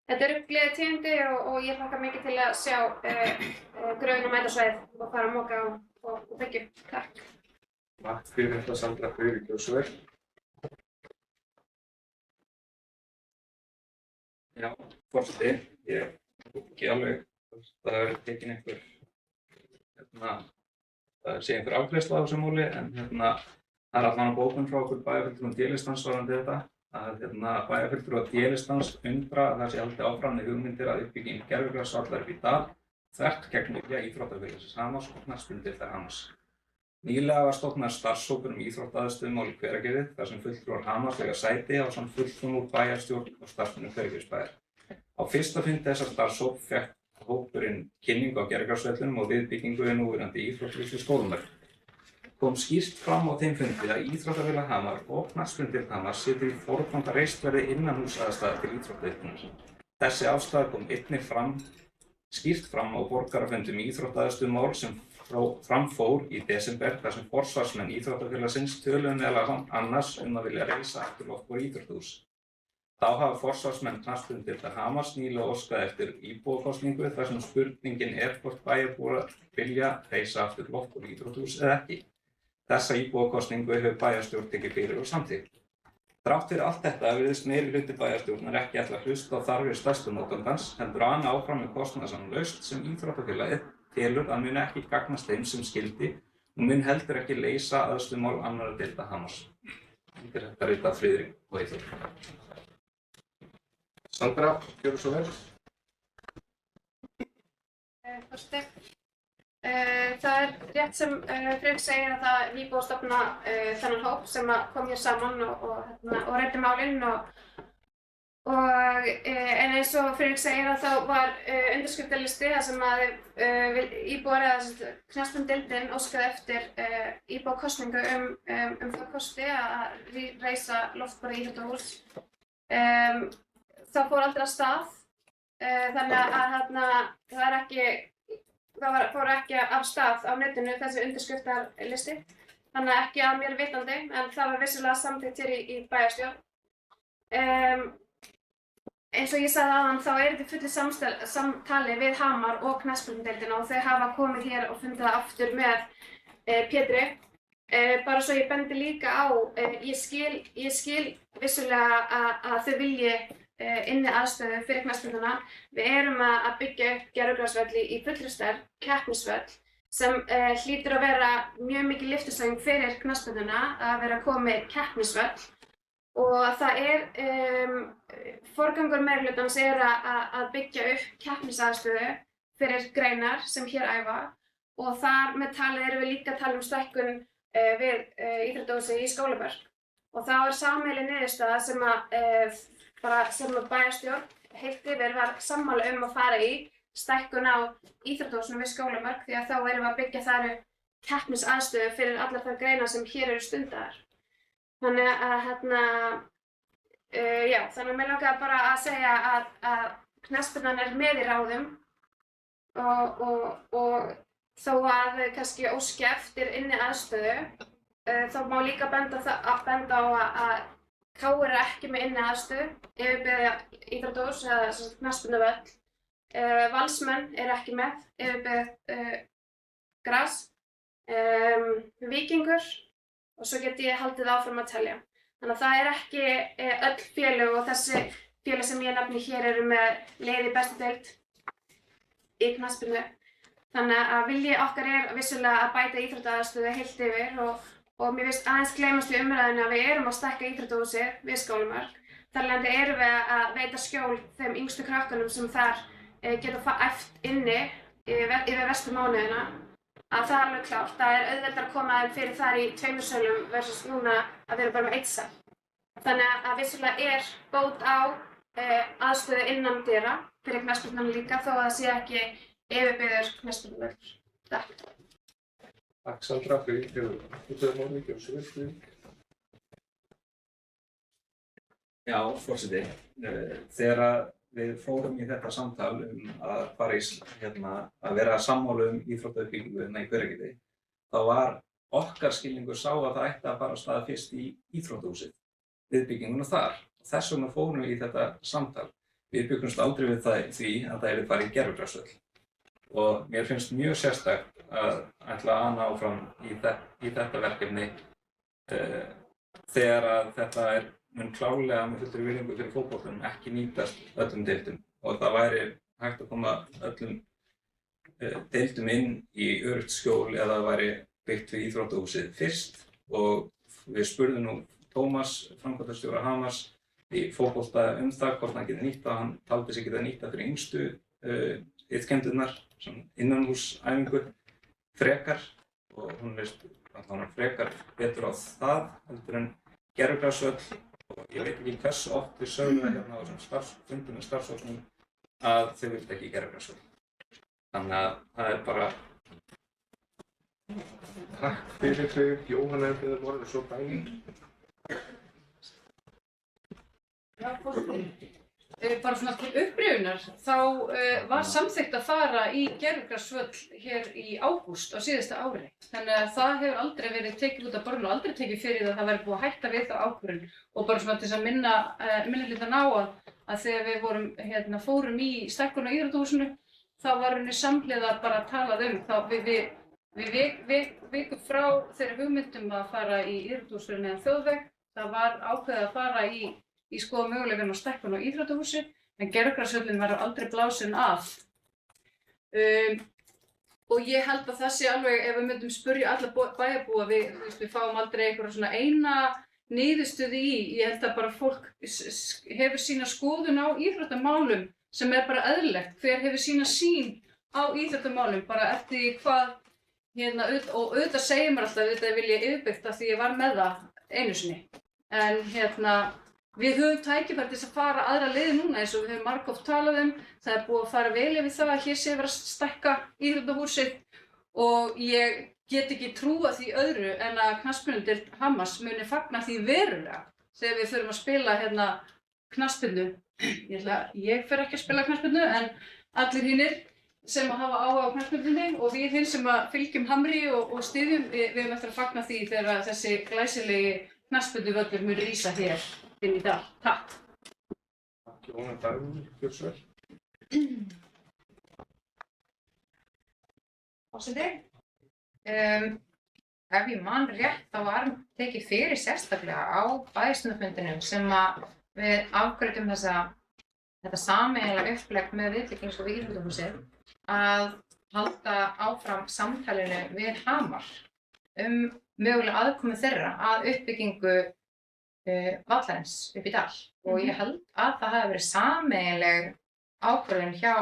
þetta eru gleðitíðindi og ég hlakka mikið til að sjá gröfina mætasvæðið og fara að moka og byggja. Takk. Takk fyrir þetta Sandra, fyrir ekki og svör. Já, forseti, ég ekki alveg það hefur tekin einhver afgreiðsla á þessu máli en það er allan bókun frá okkur bæjarfulltrúum D-listans varðandi þetta að bæjarfulltrúar D-listans undra að það sé haldið áfram með hugmyndir að uppbygging gervigrasvallar upp í Dal þvert gegn vilja íþróttafélagsins Hamars og knattspyrnudeildar Hamars. Nýlega var stofnaður starfshópur íþróttaaðstöðumál í Hveragerði þar sem fulltrúar Hamars eiga sæti ásamt fulltrúum úr bæjarstjórn og starfsmönnum Hveragerðisbæjar. Á fyrsta fundi þessa starfshóps fékk hópurinn kynningu á gervigrasvellinum og viðbyggingu við núverandi íþróttahús við Skólamerk. Kom skýrt fram á þeim fundi að Íþróttafélag Hamar og knattspyrnudeild Hamar situr í forgang að reist verði innanhúsaðstaða til íþróttadeildarinnar. Þessi afstaða kom einnig skýrt fram á borgarafundum íþróttaaðstöðumál sem fram fór í desember þar sem forsvarsmenn Íþróttafélagsins töluðu meðal annars að vilja reisa aftur loftbor íþróttahús. Þá hafa forsvarsmenn knattspyrnudeildar Hamars nýlega óskað eftir íbúakosningu þar sem spurningin er hvort bæjarbúar vilja reisa aftur loftbor íþróttahús eða ekki. Þessa íbúakosningu hefur bæjarstjórn tekið fyrir og samþykkt. Þrátt fyrir allt þetta virðist meirihluti bæjarstjórnar ekki ætla að hlusta á þarfir stærstu notandans heldur ana áfram með kostnaðarsaman lausn sem íþróttafélagið telur að muni ekki gagnast þeim sem skyldi og mun heldur ekki leysa aðstöðumál annarra deilda Hamars. Undir þetta rita Friðrik og Eyþór. Sandra, gjörðu svo vel. Forseti. Það er rétt sem Friðrik segir að það er nýbúið að stofna þennan hóp sem kom hér saman og ræddi málin en eins og Friðrik segir að þá var undirskriftalisti þar sem að íbúar eða knattspyrnudeildin óskaði eftir íbúakosningu það kosti að reisa loftbor íþróttahús. Það fór aldrei af stað þannig að það fór ekki af stað á netinu þessi undirskriftarlisti. Þannig að ekki að mér vitandi, en það var vissulega samþykkt hér í bæjarstjórn. Eins og ég sagði áðan þá þetta fullu samtali við Hamar og knattspyrnudeildina og þau hafa komið hér og fundið það aftur með Pétri. Bara svo ég bendi líka á, ég skil vissulega að þau vilji inni aðstöðu fyrir knattspyrnuna. Við erum að byggja upp gervigrasvöll í fullri stærð, keppnisvöll, sem hlýtur að vera mjög mikið lyftistöng fyrir knattspyrnuna að vera komið keppnisvöll. Og það forgangur meirihlutans að byggja upp keppnisaðstöðu fyrir greinar sem hér æfa og þar með talið erum við líka að tala stækkun við íþróttahúsið í Skólaberg. Og það var sameiginleg niðurstaða sem bæjarstjórn heilt yfir var sammála að fara í stækkun á íþróttahúsinu við Skólaberg því að þá erum við að byggja þar upp keppnisaðstöðu fyrir allar þær greinar sem hér eru stundaðar. Þannig að mér langaði bara að segja að knattspyrnan með í ráðum og þó að kannski óski eftir inni aðstöðu, þá má líka benda á að KR ekki með inni aðstöðu, yfirbyggja íþróttahús eða knattspyrnuvöll. Valsmenn ekki með, yfirbyggja gras, Víkingur. Og svo get ég haldið áfram að telja. Þannig að það ekki öll félög og þessi félög sem ég nefni hér eru með leið í bestu deild í knattspyrnu. Þannig að vilji okkar vissulega að bæta íþróttaaðstöðu heilt yfir og mér finnst aðeins gleymast í umræðinu að við erum að stækka íþróttahúsið við Skólaberg. Þar af leiðandi erum við að veita skjól þeim yngstu krökkunum sem þar geta æft inni yfir verstu mánuðina. Að það alveg klárt. Það auðveldara að koma þeim fyrir þar í 2 sölum versus núna að vera bara með 1 sal. Þannig að vissulega bót á aðstöðu innan dyra fyrir knattspyrnuna líka þó að það sé ekki yfirbyggður knattspyrnuvöllur. Takk. Takk Sandra fyrir útöðumálningi og svo. Já, forseti. Þegar við fórum í þetta samtal að fara að vera sammála íþróttauppbyggingu í Hveragerði, þá var okkar skilningur sá að það ætti að fara af stað fyrst í íþróttahúsið, viðbygginguna þar. Þess vegna fórum við í þetta samtal. Við bjuggumst aldrei við því að það yrði farið í gervigrasvöll. Og mér finnst mjög sérstakt að ætla að ná fram í þetta verkefni þegar að þetta mun klárlega með fullri virðingu fyrir fótboltanum ekki nýtast öllum deildum og það væri hægt að koma öllum deildum inn í öruggt skjól eða það væri byggt við íþróttahúsið fyrst og við spurðum nú Tómas, framkvæmdastjóra Hamars í fótbolta það hvort hann geti nýtt og hann taldi sig geta nýtt fyrir yngstu iðkendurnar, innanhúsæfingu frekar og hún veist að hann frekar betur á það heldur en gervigrasvöll. Ég veit ekki hversu oft við sögum það hérna á þessum fundum með starfsfólksnum að þau vildi ekki gervigrasvöll. Þannig að það bara... Takk fyrir þau, Jóhanna, ef þið voruð svo bænir. Já, forseti. Bara svona til upprifjunar, þá var samþykkt að fara í gervigrasvöll hér í ágúst á síðasta ári. Þannig að það hefur aldrei verið tekið út af borðinu og aldrei tekið fyrir að það væri búið að hætta við þá ákvörðun. Og bara svona til þess að minna hlutan á að þegar við fórum í stækkun á íþróttahúsinu, þá var henni samhliða bara talað þá við vikum frá þeirri hugmyndum að fara í íþróttahúsinu neðan þjóðveg. Það var ákveðið að fara í skoða möguleikann á stækkun á íþróttahúsi, en gervigrasvöllin verður aldrei blásin af. Og ég held að það sé alveg, ef við myndum spyrja alla bæjarbúa, við fáum aldrei einhverja svona eina niðurstöðu ég held að bara fólk hefur sína skoðun á íþróttamálum sem bara eðlilegt. Hver hefur sína sýn á íþróttamálum, bara eftir hvað, og auðvitað segir mér alltaf, auðvitað vil ég yfirbyggt af því ég var með það einu sinni. En við höfum tækifæri til þess að fara aðra leiði núna eins og við höfum margoft talað það búið að fara vel yfir það að hér sé verið að stækka íþróttahúsið og ég get ekki trúa því öðru en að knattspyrnudeild Hamars muni fagna því verulega þegar við förum að spila knattspyrnu. Ég fer ekki að spila knattspyrnu en allir hinnir sem hafa áhuga á knattspyrnunni og við hinn sem fylgjum Hamri og styðjum, við erum eftir að fagna því þegar þessi glæsilegi knattspyrnuvöllur mun rísa hér inn í dag. Takk. Takk Jóhanna Dagný, gjörðu svo vel. Forseti, ef ég man rétt þá var tekið fyrir sérstaklega á bæjarstjórnarfundinum sem að við afgreiddum þetta sameiginlega upplegg með Viðbyggings- og íþróttahúsið að halda áfram samtalinu við Hamar mögulega aðkomu þeirra að uppbyggingu vallarins upp í dal og ég held að það hafi verið sameiginleg ákvörðun hjá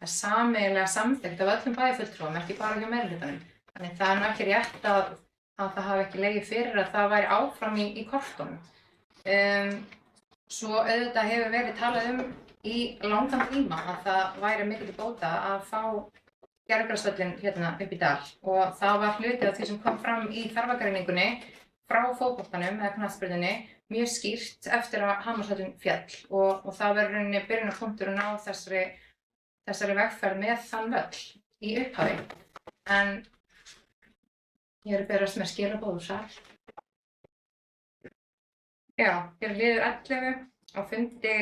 sameiginlega samþykkt af öllum bæjarfulltrúum, ekki bara hjá meirihlutanum. Þannig það nú ekki rétt að það hafi ekki legið fyrir að það væri áfram í kortunum. Svo auðvitað hefur verið talað í langan tíma að það væri mikil til bóta að fá gervigrasvöllinn hérna upp í dal og það var hluti af því sem kom fram í þarfagreiningunni frá fótboltanum eða knattspyrnunni mjög skýrt eftir að Hamarsvöllin féll og það verður rauninni byrjunarpunkturinn á þessari vegferð með þann völl í upphafi. En ég er að berast með skilaboð úr sal. Já, hér liður 11 á fundi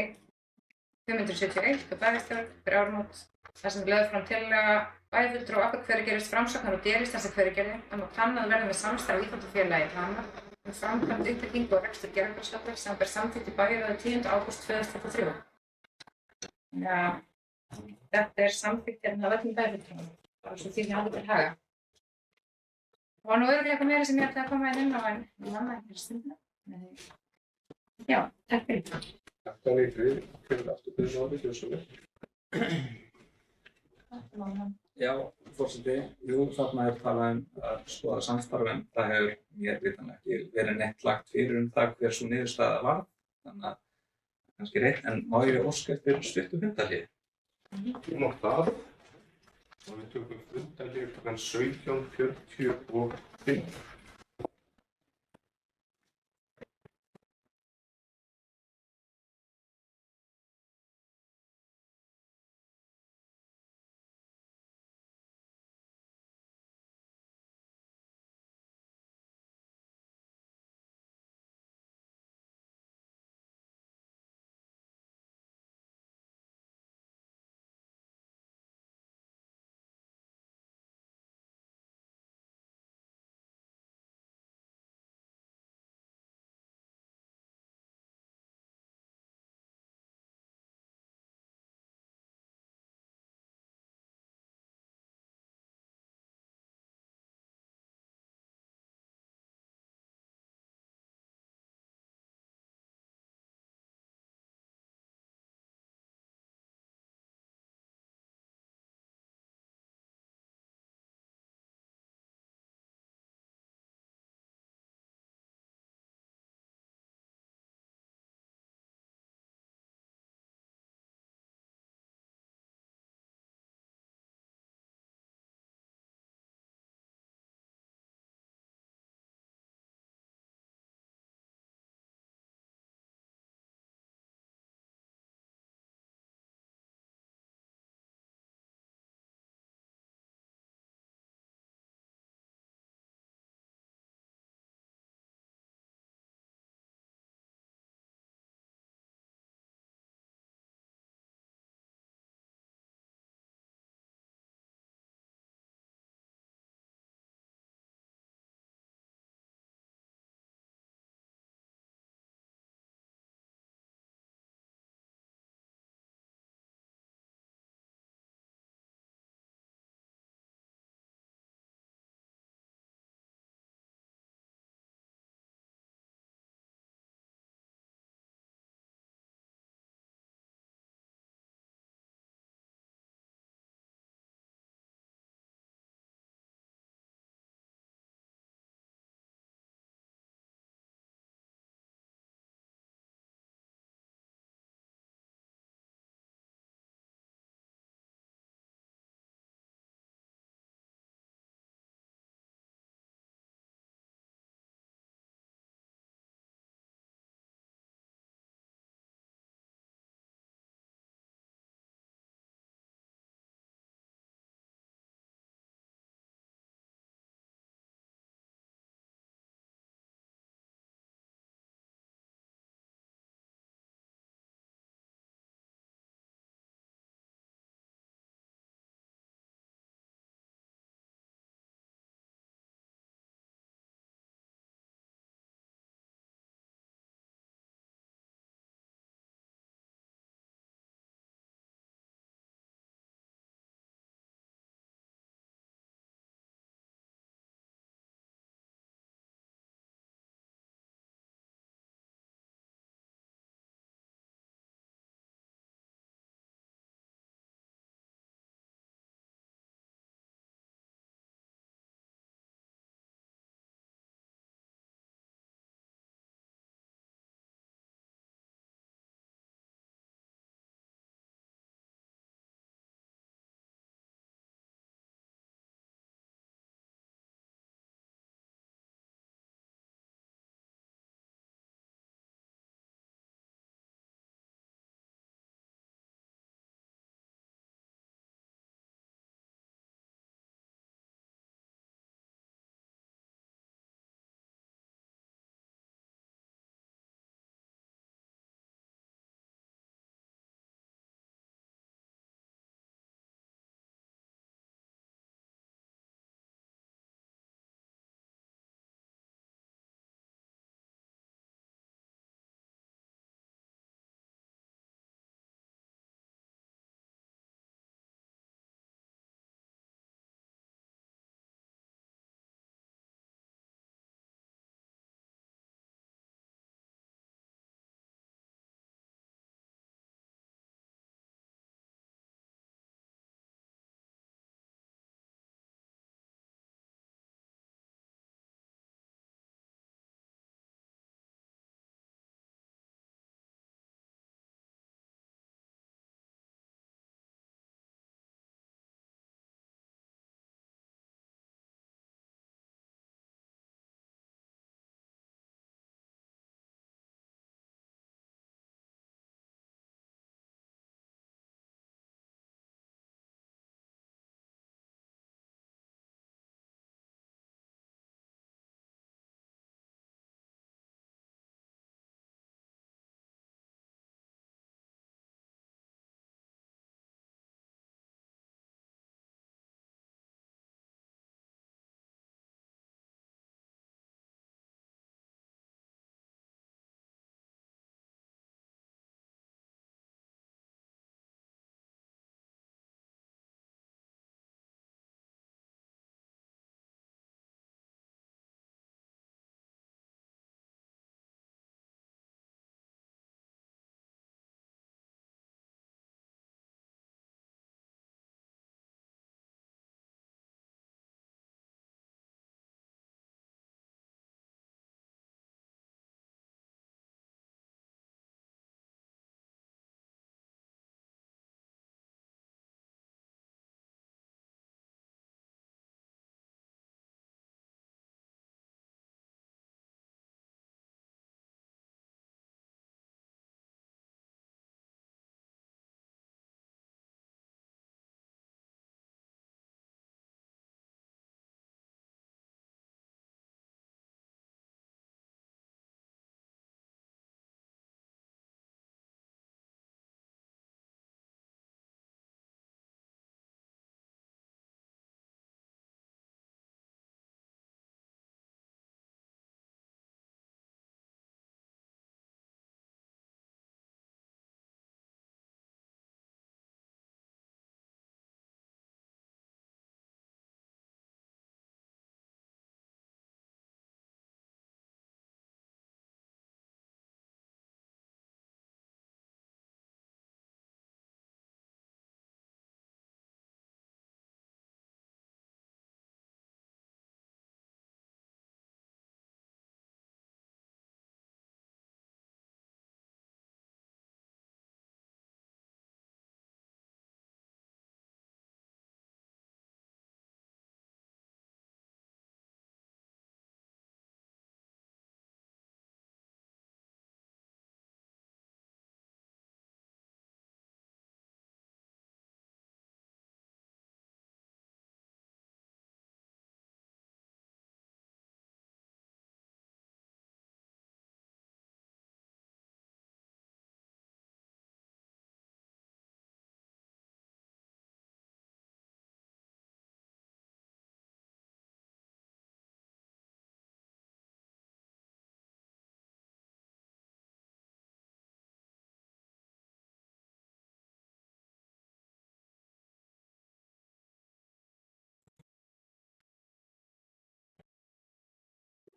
571 og bæjarstjórn fyrir áramót þar sem lögð fram tillaga bæjarfulltrúa okkar hverju gerist framsóknar og D-lista þessa hverju gerði að kannað verði með samstarf íþróttafélagi Hamar framkvæmd uppbyggingu og rekstur gervigrasvallar sem ber samþykkt í bæjarráði 10. ágúst 2023. Já, þetta er samþykkt hérna af öllum bæjarfulltrúum, bara svo því sem haldið til haga. Það var nú örugglega eitthvað meira sem ég ætlaði að koma inn á en ég vann það ekki stundina. Já, takk fyrir. Takk Dagný, við kemur aftur fyrir náði, gjörðu svo vel. Já, forseti, jú, þarna er talað að skoða samstarf en það hefur mér vitanlega ekki verið neitt lagt fyrir það hver svo niðurstaða varð, þannig að kannski reitt, en má ég óska eftir stuttu fundarhlé? Nú það og við tökum fundarhlé klukkan 17:45.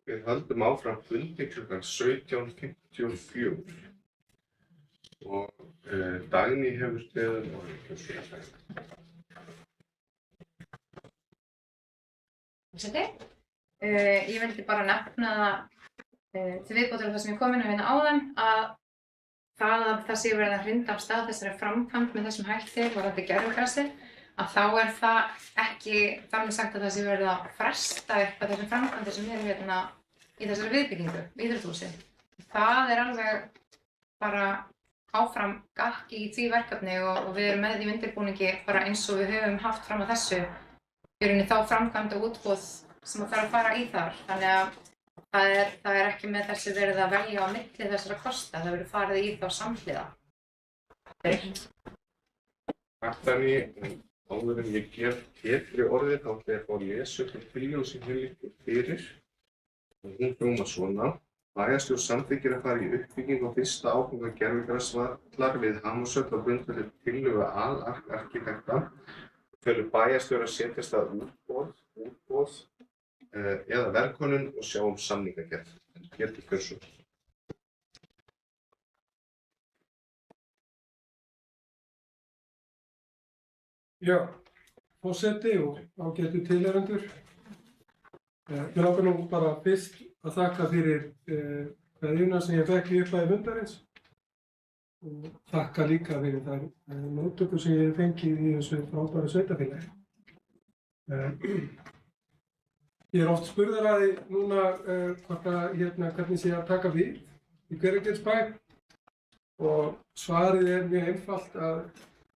Við höldum áfram fundi klukkan 17:54 og Dagný hefur beðið Ég vildi bara nefna til viðbótar það sem ég kom inn á hérna áðan að það sé verið að hrinda af stað þessari framkvæmd með þessum hætti varðandi gervigrasið, að þá það ekki þar með sagt að það sé verið að fresta eitthvað þessum framkvæmdir sem eru hérna í þessari viðbyggingu, íþróttahúsi. Það alveg bara áfram gakki í því verkefni og við erum með í undirbúningi bara eins og við höfum haft fram að þessu í rauninni þá framkvæmd og útboð sem þarf að fara í þar. Þannig að það ekki með þessu verið að velja á milli þessara kosta, það verður farið í þá samhliða. Takk Dagný. Áður en ég gef Pétri orðið þá ætla ég að fá að lesa upp tillögu sem hér liggur fyrir. Hún hljómar svona. Bæjarstjórn samþykkir að fara í uppbyggingu á fyrsta áfanga gervigrasvallar við Hamarshöll á grundvelli tillögu aðalarkitekta. Felur bæjarstjóra að setjast að útboð eða verðkönnun og sjá samningagerð. Pétur Björnsson. Já, forseti og ágætu tilheyrendur. Mér langar nú bara fyrst að þakka fyrir kveðjuna sem ég fékk í upphafi fundarins og þakka líka fyrir þær móttökur sem ég hef fengið í þessu frábæru sveitarfélagi. Ég oft spurður að því núna hvernig sé að taka við í Hveragerðisbæ og svarið mjög einfalt að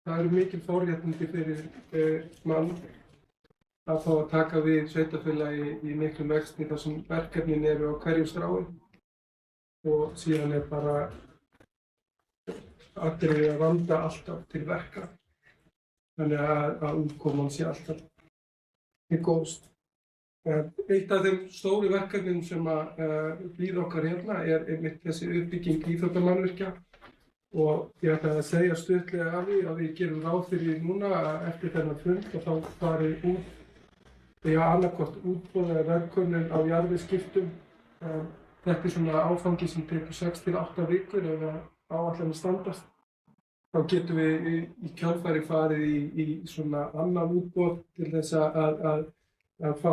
það eru mikil forréttindi fyrir mann að fá að taka við sveitarfélagi í miklum vexti þar sem verkefnin eru á hverju strái og síðan bara atriði að vanda alltaf til verka. Þannig að útkoman sé alltaf til góðs. Eitt af þeim stóru verkefnum sem bíða okkar hérna einmitt þessi uppbygging íþróttamannvirkja. Og ég ætla að segja stuttlega af því að við gerum ráð fyrir núna eftir þennan fund og þá fari annaðhvort útboð eða verðkönnun á jarðviðskiptum. Þetta svona áfangi sem tekur 6 til 8 vikur ef áætlanir standast. Þá getum við í kjölfari farið í svona annan útboð til þess að fá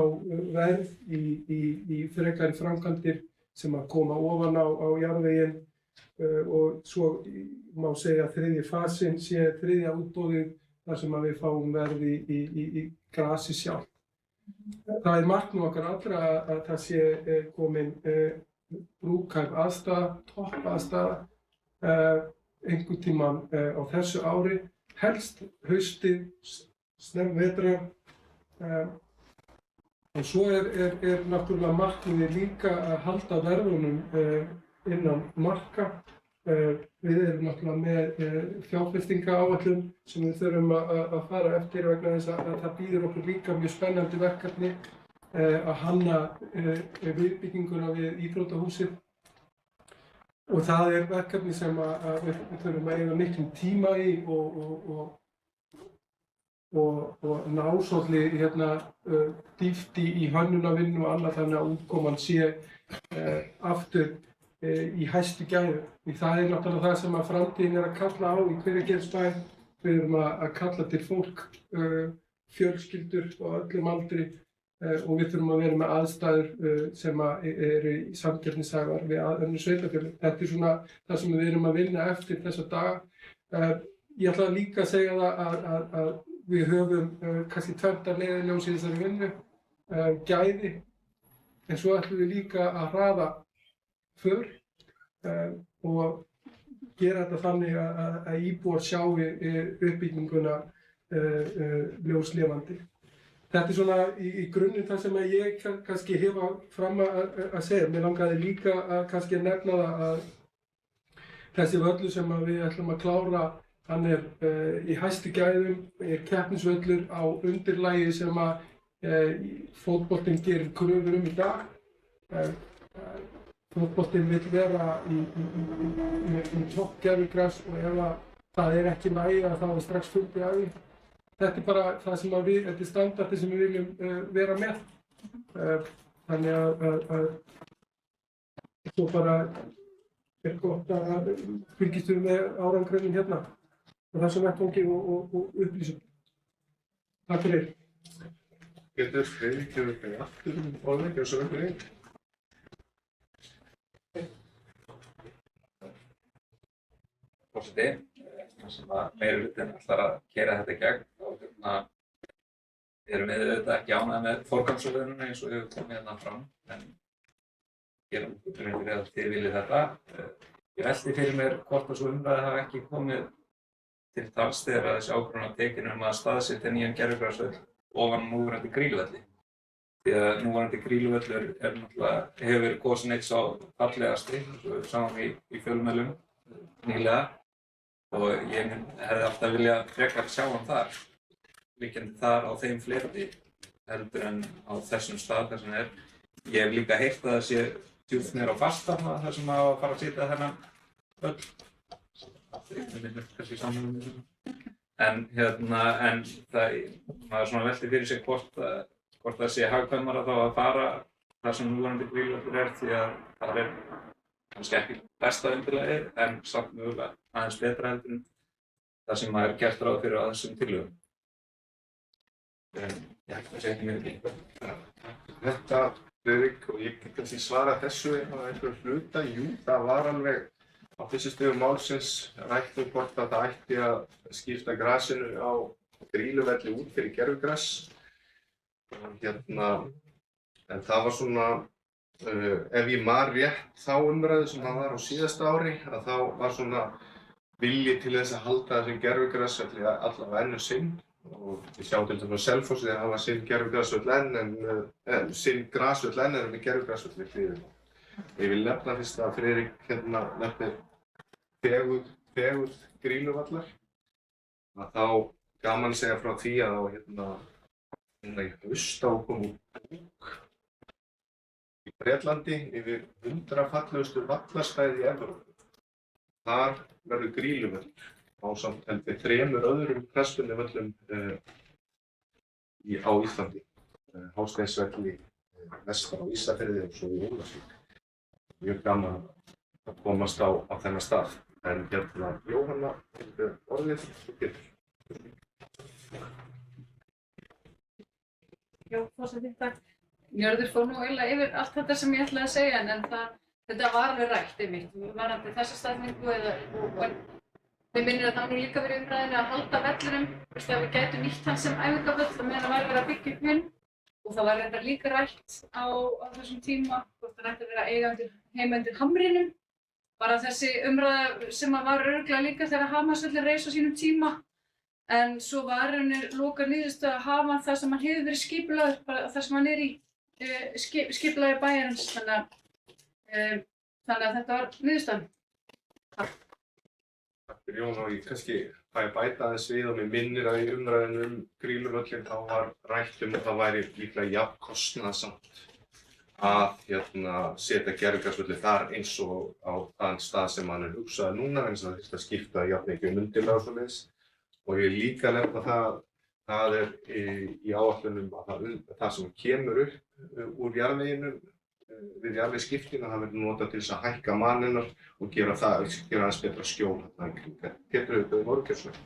verð í frekari framkvæmdir sem að koma ofan á jarðveginn. Og svo má segja að þriðji fasinn sé þriðja útboðið þar sem að við fáum verð í grasi sjálf. Það markmið okkar allra að það sé komin brúkhæf aðstaða, topp aðstaða, einhvern tímann á þessu ári, helst haustið, snemmvetrar. Og svo náttúrulega markmiðið líka að halda verðunum innan marka. Við erum náttúrulega með fjárfestingaráætlun sem við þurfum að fara eftir vegna þess að það býður okkur líka mjög spennandi verkefni að hanna viðbygginguna við íþróttahúsið. Og það verkefni sem við þurfum að eyða miklum tíma í og ná svolítið dýpt í hönnunarvinnu og annað þannig að útkoman sé aftur í hæstu gæðum. Það náttúrulega það sem að framtíðin að kalla á í Hveragerðisbæ. Við erum að kalla til fólk, fjölskyldur á öllum aldri og við þurfum að vera með aðstæður sem eru í samkeppnishæfar við önnur sveitarfélög. Þetta svona það sem við erum að vinna eftir þessa daga. Ég ætla líka að segja það að við höfum kannski tvennt leiðarljós í þessari vinnu, gæði, en svo ætlum við líka að hraða för og gera þetta þannig að íbúar sjái uppbygginguna ljóslifandi. Þetta svona í grunninn það sem ég kannski hefa fram að segja. Mér langaði líka að kannski nefna það að þessi völlur sem við ætlum að klára, hann í hæstu gæðum, keppnisvöllur á undirlagi sem að fótboltinn gerir kröfur í dag. Fótboltinn vill vera í toppgervigras og ef það ekki nægja þá strax fundið af því. Þetta bara það sem þetta standardi sem við viljum vera með. Þannig að Svo bara gott að fylgist við með árangrinum hérna á þessum vettvangi og upplýsum. Takk fyrir. Getur Friðrik gefur þig aftur orðið, gjörðu svo vel fyrir þig. Forseti, þar sem að meirihlutinn ætlar að keyra þetta í gegn, þá erum við auðvitað ekki ánægðir með forgangsröðunina eins og við höfum komið hérna fram, en gerum grein fyrir að þið viljið þetta. Ég velti fyrir mér hvort að svo umræði hafi ekki komið til tals þegar þessi ákvörðun var tekin að staðsetja nýjan gervigrasvöll ofan núverandi Grýluvelli. Því að núverandi Grýluvöllur hefur verið kosinn eitt sá fallegasti, eins og við sáum í fjölmiðlum nýlega, og ég hefði alltaf viljað frekar sjá hann þar, liggjandi þar á þeim fleti heldur en á þessum stað þar sem er. Ég hef líka heyrt að það sé djúpt niður á Fastafna þar sem að fara að sitja þennan völl. Það minnir kannski saman en maður svona velti fyrir sig hvort það sé hagkvæmara þá að fara þar sem núverandi Grýluvöllur því að það kannski ekki besta undirlagið en samt mögulega aðeins betra heldur en það sem maður gert ráð fyrir á þessum tillögum. Ég held að það sé ekki mjög mikið. Þetta, Friðrik, og ég get kannski svara þessu á einhverju hluta. Jú, það var alveg á þessu stigum málsins rætt hvort að það ætti að skipta grasinu á Grýluvelli út fyrir gervigras. En það var svona, ef ég man rétt þá umræðu sem það var á síðasta ári, að þá var svona vilji til þess að halda þessum gervigrasvelli allavega enn sinn. Og við sjáum til dæmis á Selfossi þegar hafa sinn gervigrasvöll sinn grasvöll enn en með gervigrasvöll við hliðina. Ég vil nefna fyrst að Friðrik nefnir fegurð Grýluvallar. Þá gaman segja frá því að í haust kom út bók í Bretlandi yfir 100 fallegustu vallarstæði í Evrópu. Þar verður Grýluvöllur ásamt við 3 öðrum knattspyrnuvöllum á Íslandi. Hásteinsvelli, vestan á Ísafirði og svo í Ólafsvík. Mjög gaman að komast á þennan stað. En Jóhanna, orðið og Pétur. Já, forseti, takk. Njörður fór nú eiginlega yfir allt þetta sem ég ætlaði að segja en þetta var alveg rætt einmitt. Varðandi þessa staðningu og mér minnir að það nú líka verið umræðinu að halda vellinum, að við gætum nýtt hann sem æfingavöll á meðan það væri verið að byggja upp hinn. Og það var reyndar líka rætt á þessum tíma hvort það ætti að vera heima undir hamrinum. Bara þessi umræða sem var örugglega líka þegar Hamarsvöllin reis á sínum tíma. En svo var lokað niðurstöðu að hafa það sem hann hefur verið skipulagður, bara það sem hann í skipulagi bæjarins. Þannig að þetta var niðurstaðan. Takk. Takk fyrir Jón og ég kannski fæ að bæta aðeins við og mér minnir að í umræðinu Grýluvöllin þá var rætt að það væri líklega jafn kostnaðarsamt að setja gervigrasvölli þar eins og á þann stað sem hann hugsaði núna eins og það þyrfti að skipta jafn mikið undirlag og svoleiðis. Og ég líka nefna það í áætlunum að það sem kemur upp úr jarðveginum við jarðvegsskiptin að það verður notað til þess að hækka manninnar og gera aðeins betra skjól þarna í kring. Pétur, auðvitað voru ekki svona.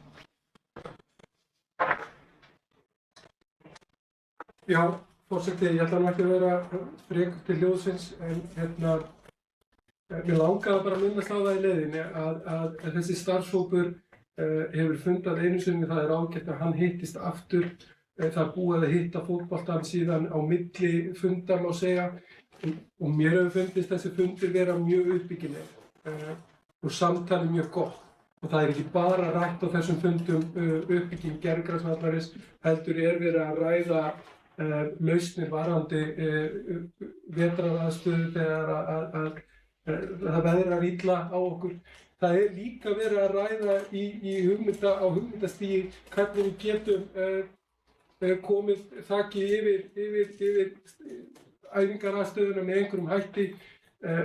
Já, forseti, ég ætla nú ekki að vera frekur til hljóðsins en mér langaði bara að minnast á það í leiðinni að þessi starfshópur hefur fundað einu sinni, það ágætt að hann hittist aftur. Það er búið að hitta fótboltann síðan á milli fundar má segja og mér hefur fundist þessi fundir vera mjög uppbyggilegir og samtalið mjög gott. Og það er ekki bara rætt á þessum fundum uppbygging gervigrasvallarins, heldur verið að ræða lausnir varðandi vetraraðstöðu þegar það veðrar illa á okkur. Það er líka verið að ræða á hugmyndastigi hvernig við getum komið þaki yfir æfingaraðstöðuna með einhverjum hætti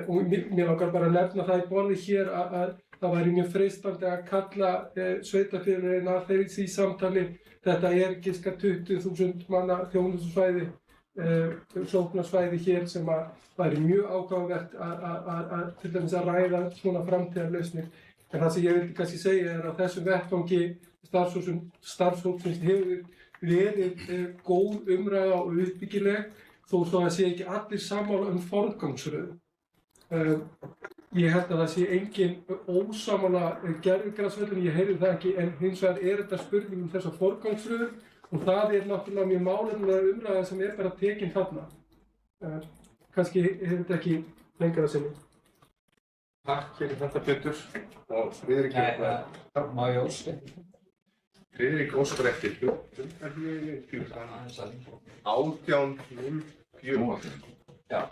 og mér langar bara að nefna það í borði hér að það væri mjög freistandi að kalla sveitarfélögin að því samtali. Þetta giska 20.000 manna þjónustusvæði sóknarsvæði hér sem að væri mjög áhugavert að til dæmis að ræða svona framtíðarlausnir. En það sem ég vildi kannski segja er að þessum vettvangi starfshópsins hefur verið góð umræða og uppbyggileg þó svo að það sé ekki allir sammála forgangsröðun. Ég held að það sé engin ósammála gervigrasvöllum, ég heyri það ekki, en hins vegar er þetta spurning þessa forgangsröðun og það er náttúrulega mjög málefnaleg umræða sem bara tekin þarna. Kannski hefur þetta ekki lengra að segja. Takk fyrir þetta Pétur og Friðrik Má ég óska? Friðrik óskar eftir fundarhléi klukkan 18:04. Já.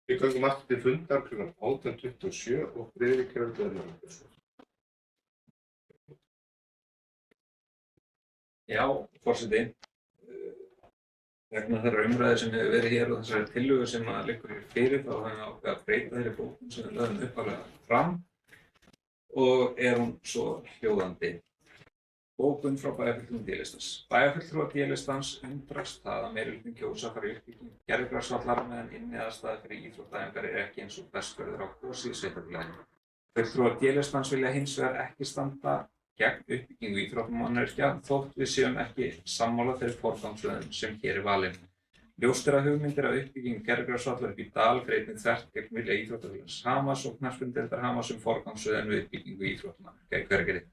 Við göngum aftur til fundar kl. 18:27 og Friðrik hefur beðið þessu. Já, forseti. Vegna þeirra umræði sem hefur verið hér og þessari tillögu sem liggur hér fyrir þá höfum við ákveðið að breyta þeirri bókun sem við lögðum upphaflega fram og er hún svo hljóðandi. Bókun frá bæjarfulltrúum D-listans. Bæjarfulltrúar D-listans undrast það að meirihlutinn kjósa að fara í uppbygging gervigrasvallar meðan inniaðstaða fyrir íþróttaæfingar er ekki eins og best verður á Gosi í sveitarfélaginu. Fulltrúar D-listans vilja hins vegar ekki standa gegn uppbyggingu íþróttamannvirkja þótt við séum ekki sammála þeirri forgangsröðun sem hér er valin. Ljóst er að hugmyndir af uppbyggingu gervigrasvallar upp í Dal fer einnig þvert gegn vilja íþróttafélags Hamars og knattspyrnudeildar Hamars forgangsröðun við uppbyggingu íþróttamannvirkja í Hveragerði.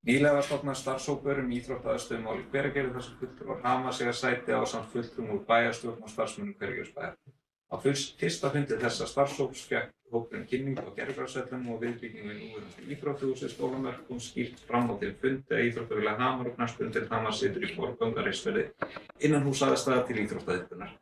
Nýlega var stofnaður starfshópur íþróttaaðstöðumál í Hveragerði þar sem fulltrúar Hamars eiga sæti ásamt fulltrúum úr bæjarstjórn og starfsmönnum Hveragerðisbæjar. Á fyrsta fundi þessa starfshóps fékk hópurinn kynningu á gervigrasvöllum og viðbyggingu við núverandi íþróttahúsi skólamörk kom skýrt fram á þeim fundi að íþróttafélag Hamar og knattspyrnudeild Hamars situr í forgangareysverði innanhúsaðstaða til íþróttaiðkunar.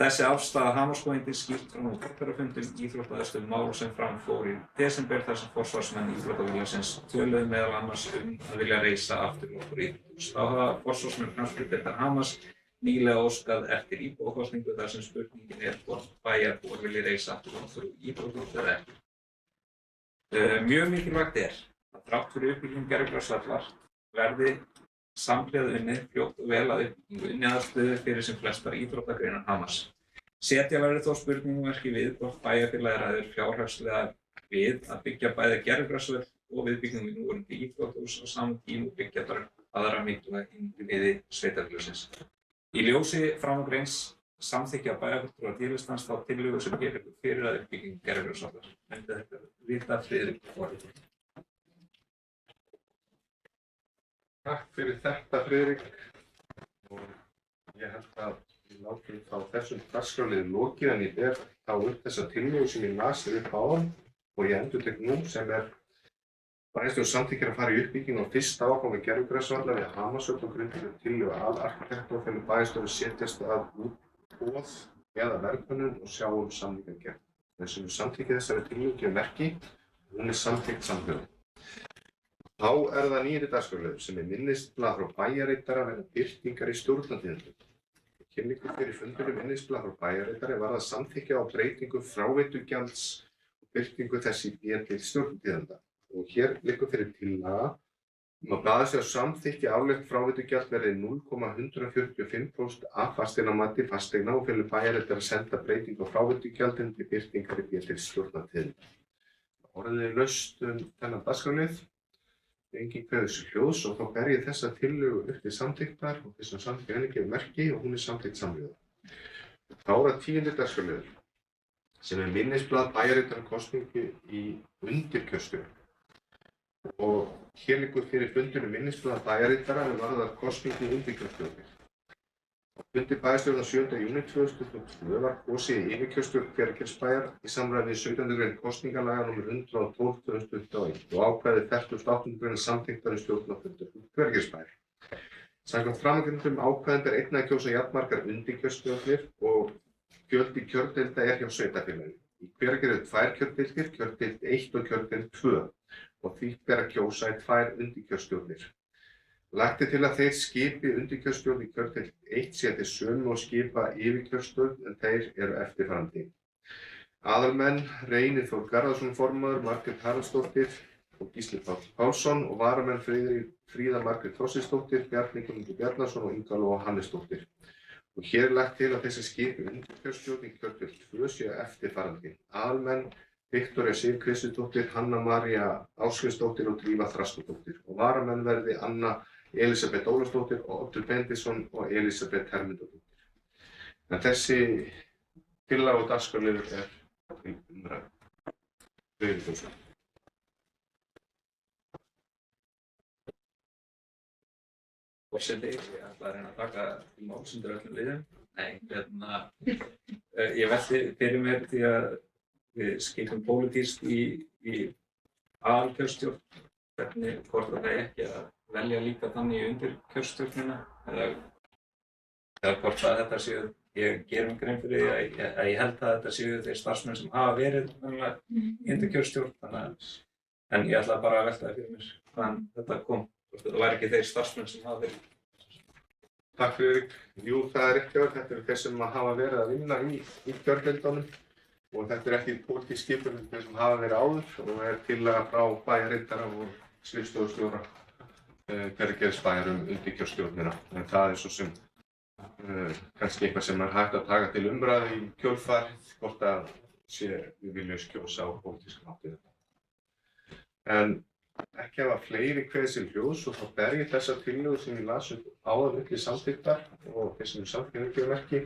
Þessi afstaða Hamarskóingi skýrt fram á borgarafundum íþróttaaðstöðumál sem fram fór í desember þar sem forsvarsmenn íþróttafélagsins töluðu meðal annars að vilja reisa afturlokkur íþróttahús. Þá hafa forsvarsmenn knattspyrnudeildar Hamars nýlega óskað eftir íbúakosningu þar sem spurningin er hvort bæjarbúar vilji reisa afturlokkur íþróttahús eða ekki. Mjög mikilvægt er að þrátt fyrir uppbygging gervigrasvallar verði samhliða unnið fljótt og vel að uppbyggingu inniaðstöðu fyrir sem flestar íþróttagreinar Hamars. Setja verður þó spurningamerki við hvort bæjarfélagið ræður fjárhagslega við að byggja bæði gervigrasvöll og viðbyggingu við núverandi íþróttahús á sama tíma og byggja þar aðra mikilvæg innviði sveitarfélagsins. Í ljósi framangreinds samþykkja bæjarfulltrúar D-listans þá tillögu sem hér liggur fyrir að uppbygging gervigrasvallar. Myndi þetta vita Friðrik Þór. Takk fyrir þetta, Friðrik. Og ég held að við látum þá þessum dagskrárliði lokið en ég ber þá upp þessa tillögu sem ég las upp áðan og ég endurtek nú sem er bæjarstjórn samþykkir að fara í uppbygging á fyrsta áfangi gervigrasvallar við Hamarsvöll og grundvelli tillögu aðalarkitekta og felur bæjarstjórn setjast að útboð eða verðkönnun og sjá samningagerð. Þeir sem samþykkja þessari tillögu gefur merki og hún er samþykkt samhljóða. Þá er það nýri dagskrárliður sem er minnisblað frá bæjarritara vegna birtingar í stjórnartíðindum. Kynningu fyrir fundinum minnisblað frá bæjarritara var að samþykkja á breytingu fráveitugjalds og birtingu þess í B-deild stjórnartíðinda. Og hér liggur fyrir tillaga að blaðið sé að samþykkja árlegt fráveitugjald verði 0,145% af fasteignamati fasteigna og felur bæjarritari að senda breytingu á fráveitugjaldinu til birtingar í B-deild stjórnartíðinda. Orðið er laust þennan dagskrárlið. Engin kveður sér hljóðs og þá ber ég þessa tillögu upp til samþykktar og þess að samþykkja henni gefur merki og hún er samþykkt samhljóða. Þá er það 10. dagskrárliður sem er minnisblað bæjarritara kosningu í undirkjörstjórn. Og hér liggur fyrir fundinum minnisblað bæjarritara varðar kosningu í undirkjörstjórnir. Á fundi bæjarstjórnar 7. júní 2022 var kosið í yfirkjörstjórn Hveragerðisbæjar í samræmi við 17. grein kosningalaga nr. 112/2021 og ákvæði 48. grein samþykktar stjórnarfundar Hveragerðisbæjar. Samkvæmt framangreindum ákvæðum ber einnig að kjósa jafnmargar undirkjörstjórnir og fjöldi kjördeilda er hjá sveitarfélaginu. Í Hveragerði eru 2 kjördeildir, kjördeild 1 og kjördeild 2 og því ber að kjósa í 2 undirkjörstjórnir. Lagt er til að þeir skipi undirkjörstjórn í kjördeild 1 sé til sömu og skipa yfirkjörstjórn en þeir eru eftirfarandi. Aðalmenn Reynir Þór Garðarsson formaður, Margrét Haraldsdóttir og Gísli Páll Pálsson og varamenn Fríða Margrét Þorsteinsdóttir, Bjarni Guðmundur Bjarnason og Inga Lóa Hannesdóttir. Og hér er lagt til að þessi skipi undirkjörstjórn í kjördeild 2 séu eftirfarandi. Aðalmenn Viktoría Sif Kristjánsdóttir, Hanna María Ásgrímsdóttir og Drífa Þrastardóttir og varamenn verði Anna Elísabet Ólafsdóttir, Oddur Bendisson og Elísabet Hermundardóttir. En þessi tillaga og dagskrárliður er til umræðu. Friðrik Þór. Forseti, ég ætla að reyna að taka til máls undir öllum liðum. Nei, ég velti fyrir mér því að við skipum pólitískt í aðalkjörstjórn, hvernig hvort það er ekki að velja líka þannig í undirkjörstjórnina eða eða hvort að þetta séu, ég ger mig grein fyrir því að ég held að þetta séu þeir starfsmenn sem hafa verið í undirkjörstjórn, en ég ætla bara að velta það fyrir mér hvaðan þetta kom, hvort þetta væri ekki þeir starfsmenn sem hafa verið. Takk Friðrik. Jú, það er ekki verið. Þetta eru þeir sem hafa verið að vinna í kjördeildunum og þetta er ekki pólitísk skipun, þeir sem hafa verið áður og er tillaga frá bæjarritara og skrifstofustjóra Hveragerðisbæjar undirkjörstjórnina. En það er svo sem kannski eitthvað sem er hægt að taka til umræðu í kjölfarið, hvort að við viljum kjósa á pólitískan hátt. En ekki hafa fleiri kveðið sér hljóðs og þá ber ég þessa tillögu sem ég las upp áður milli samþykktar og þeir sem samþykkt ekki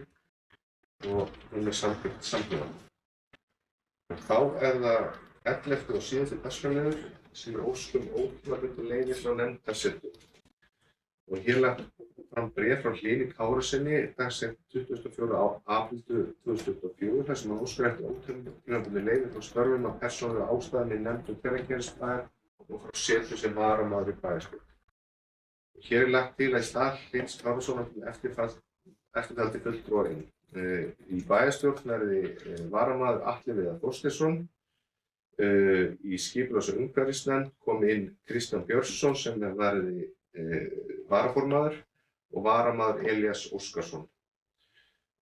og hún er samþykkt samhljóða. Og þá er það 11. og síðasti dagskrárliður sem er óskum ótímabundnu leyfi frá nefndarsetu. Og hér lagt fram bréf frá Hlyni Kárasyni dagsett 24. apríl 2024 þar sem hann óskar eftir ótímabundnu leyfi frá störfum af persónulegum ástæðum í nefndum Hveragerðisbæjar og frá setu sem varamaður í bæjarstjórn. Hér er lagt til að í stað Hlyns Kárasonar til eftirtaldi fulltrúar inn. Í bæjarstjórn verði varamaður Atli Viðar Þorsteinsson. Í skipulags- og umhverfisnefnd komi inn Kristján Björnsson sem verði varaformaður og varamaður Elías Óskarsson.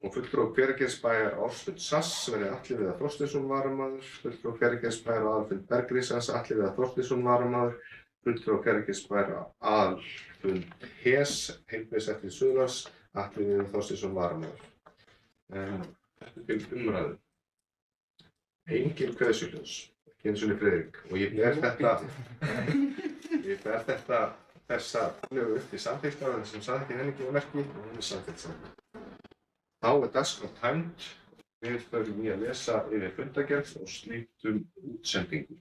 Og fulltrúi Hveragerðisbæjar Ástvöld Sass verði Atli Viðar Þorsteinsson varamaður, fulltrúi Hveragerðisbæjar Aðalfund Bergrisans Atli Viðar Þorsteinsson varamaður, fulltrúi Hveragerðisbæjar Aðalfund Hes Heilbrigðiseftirlit Suðurlands Atli Viðar Þorsteinsson varamaður. Þetta er til umræðu. Engin kveðjuhljós, ekki einu sinni Friðrik. Og ég ber þessa tillögu upp til samþykktar sem samþykkt henni gefur merki og hún er samþykkt samþykkt. Þá er dagskrá tæmd. Við förum í að lesa yfir fundargerð og slítum útsendingu.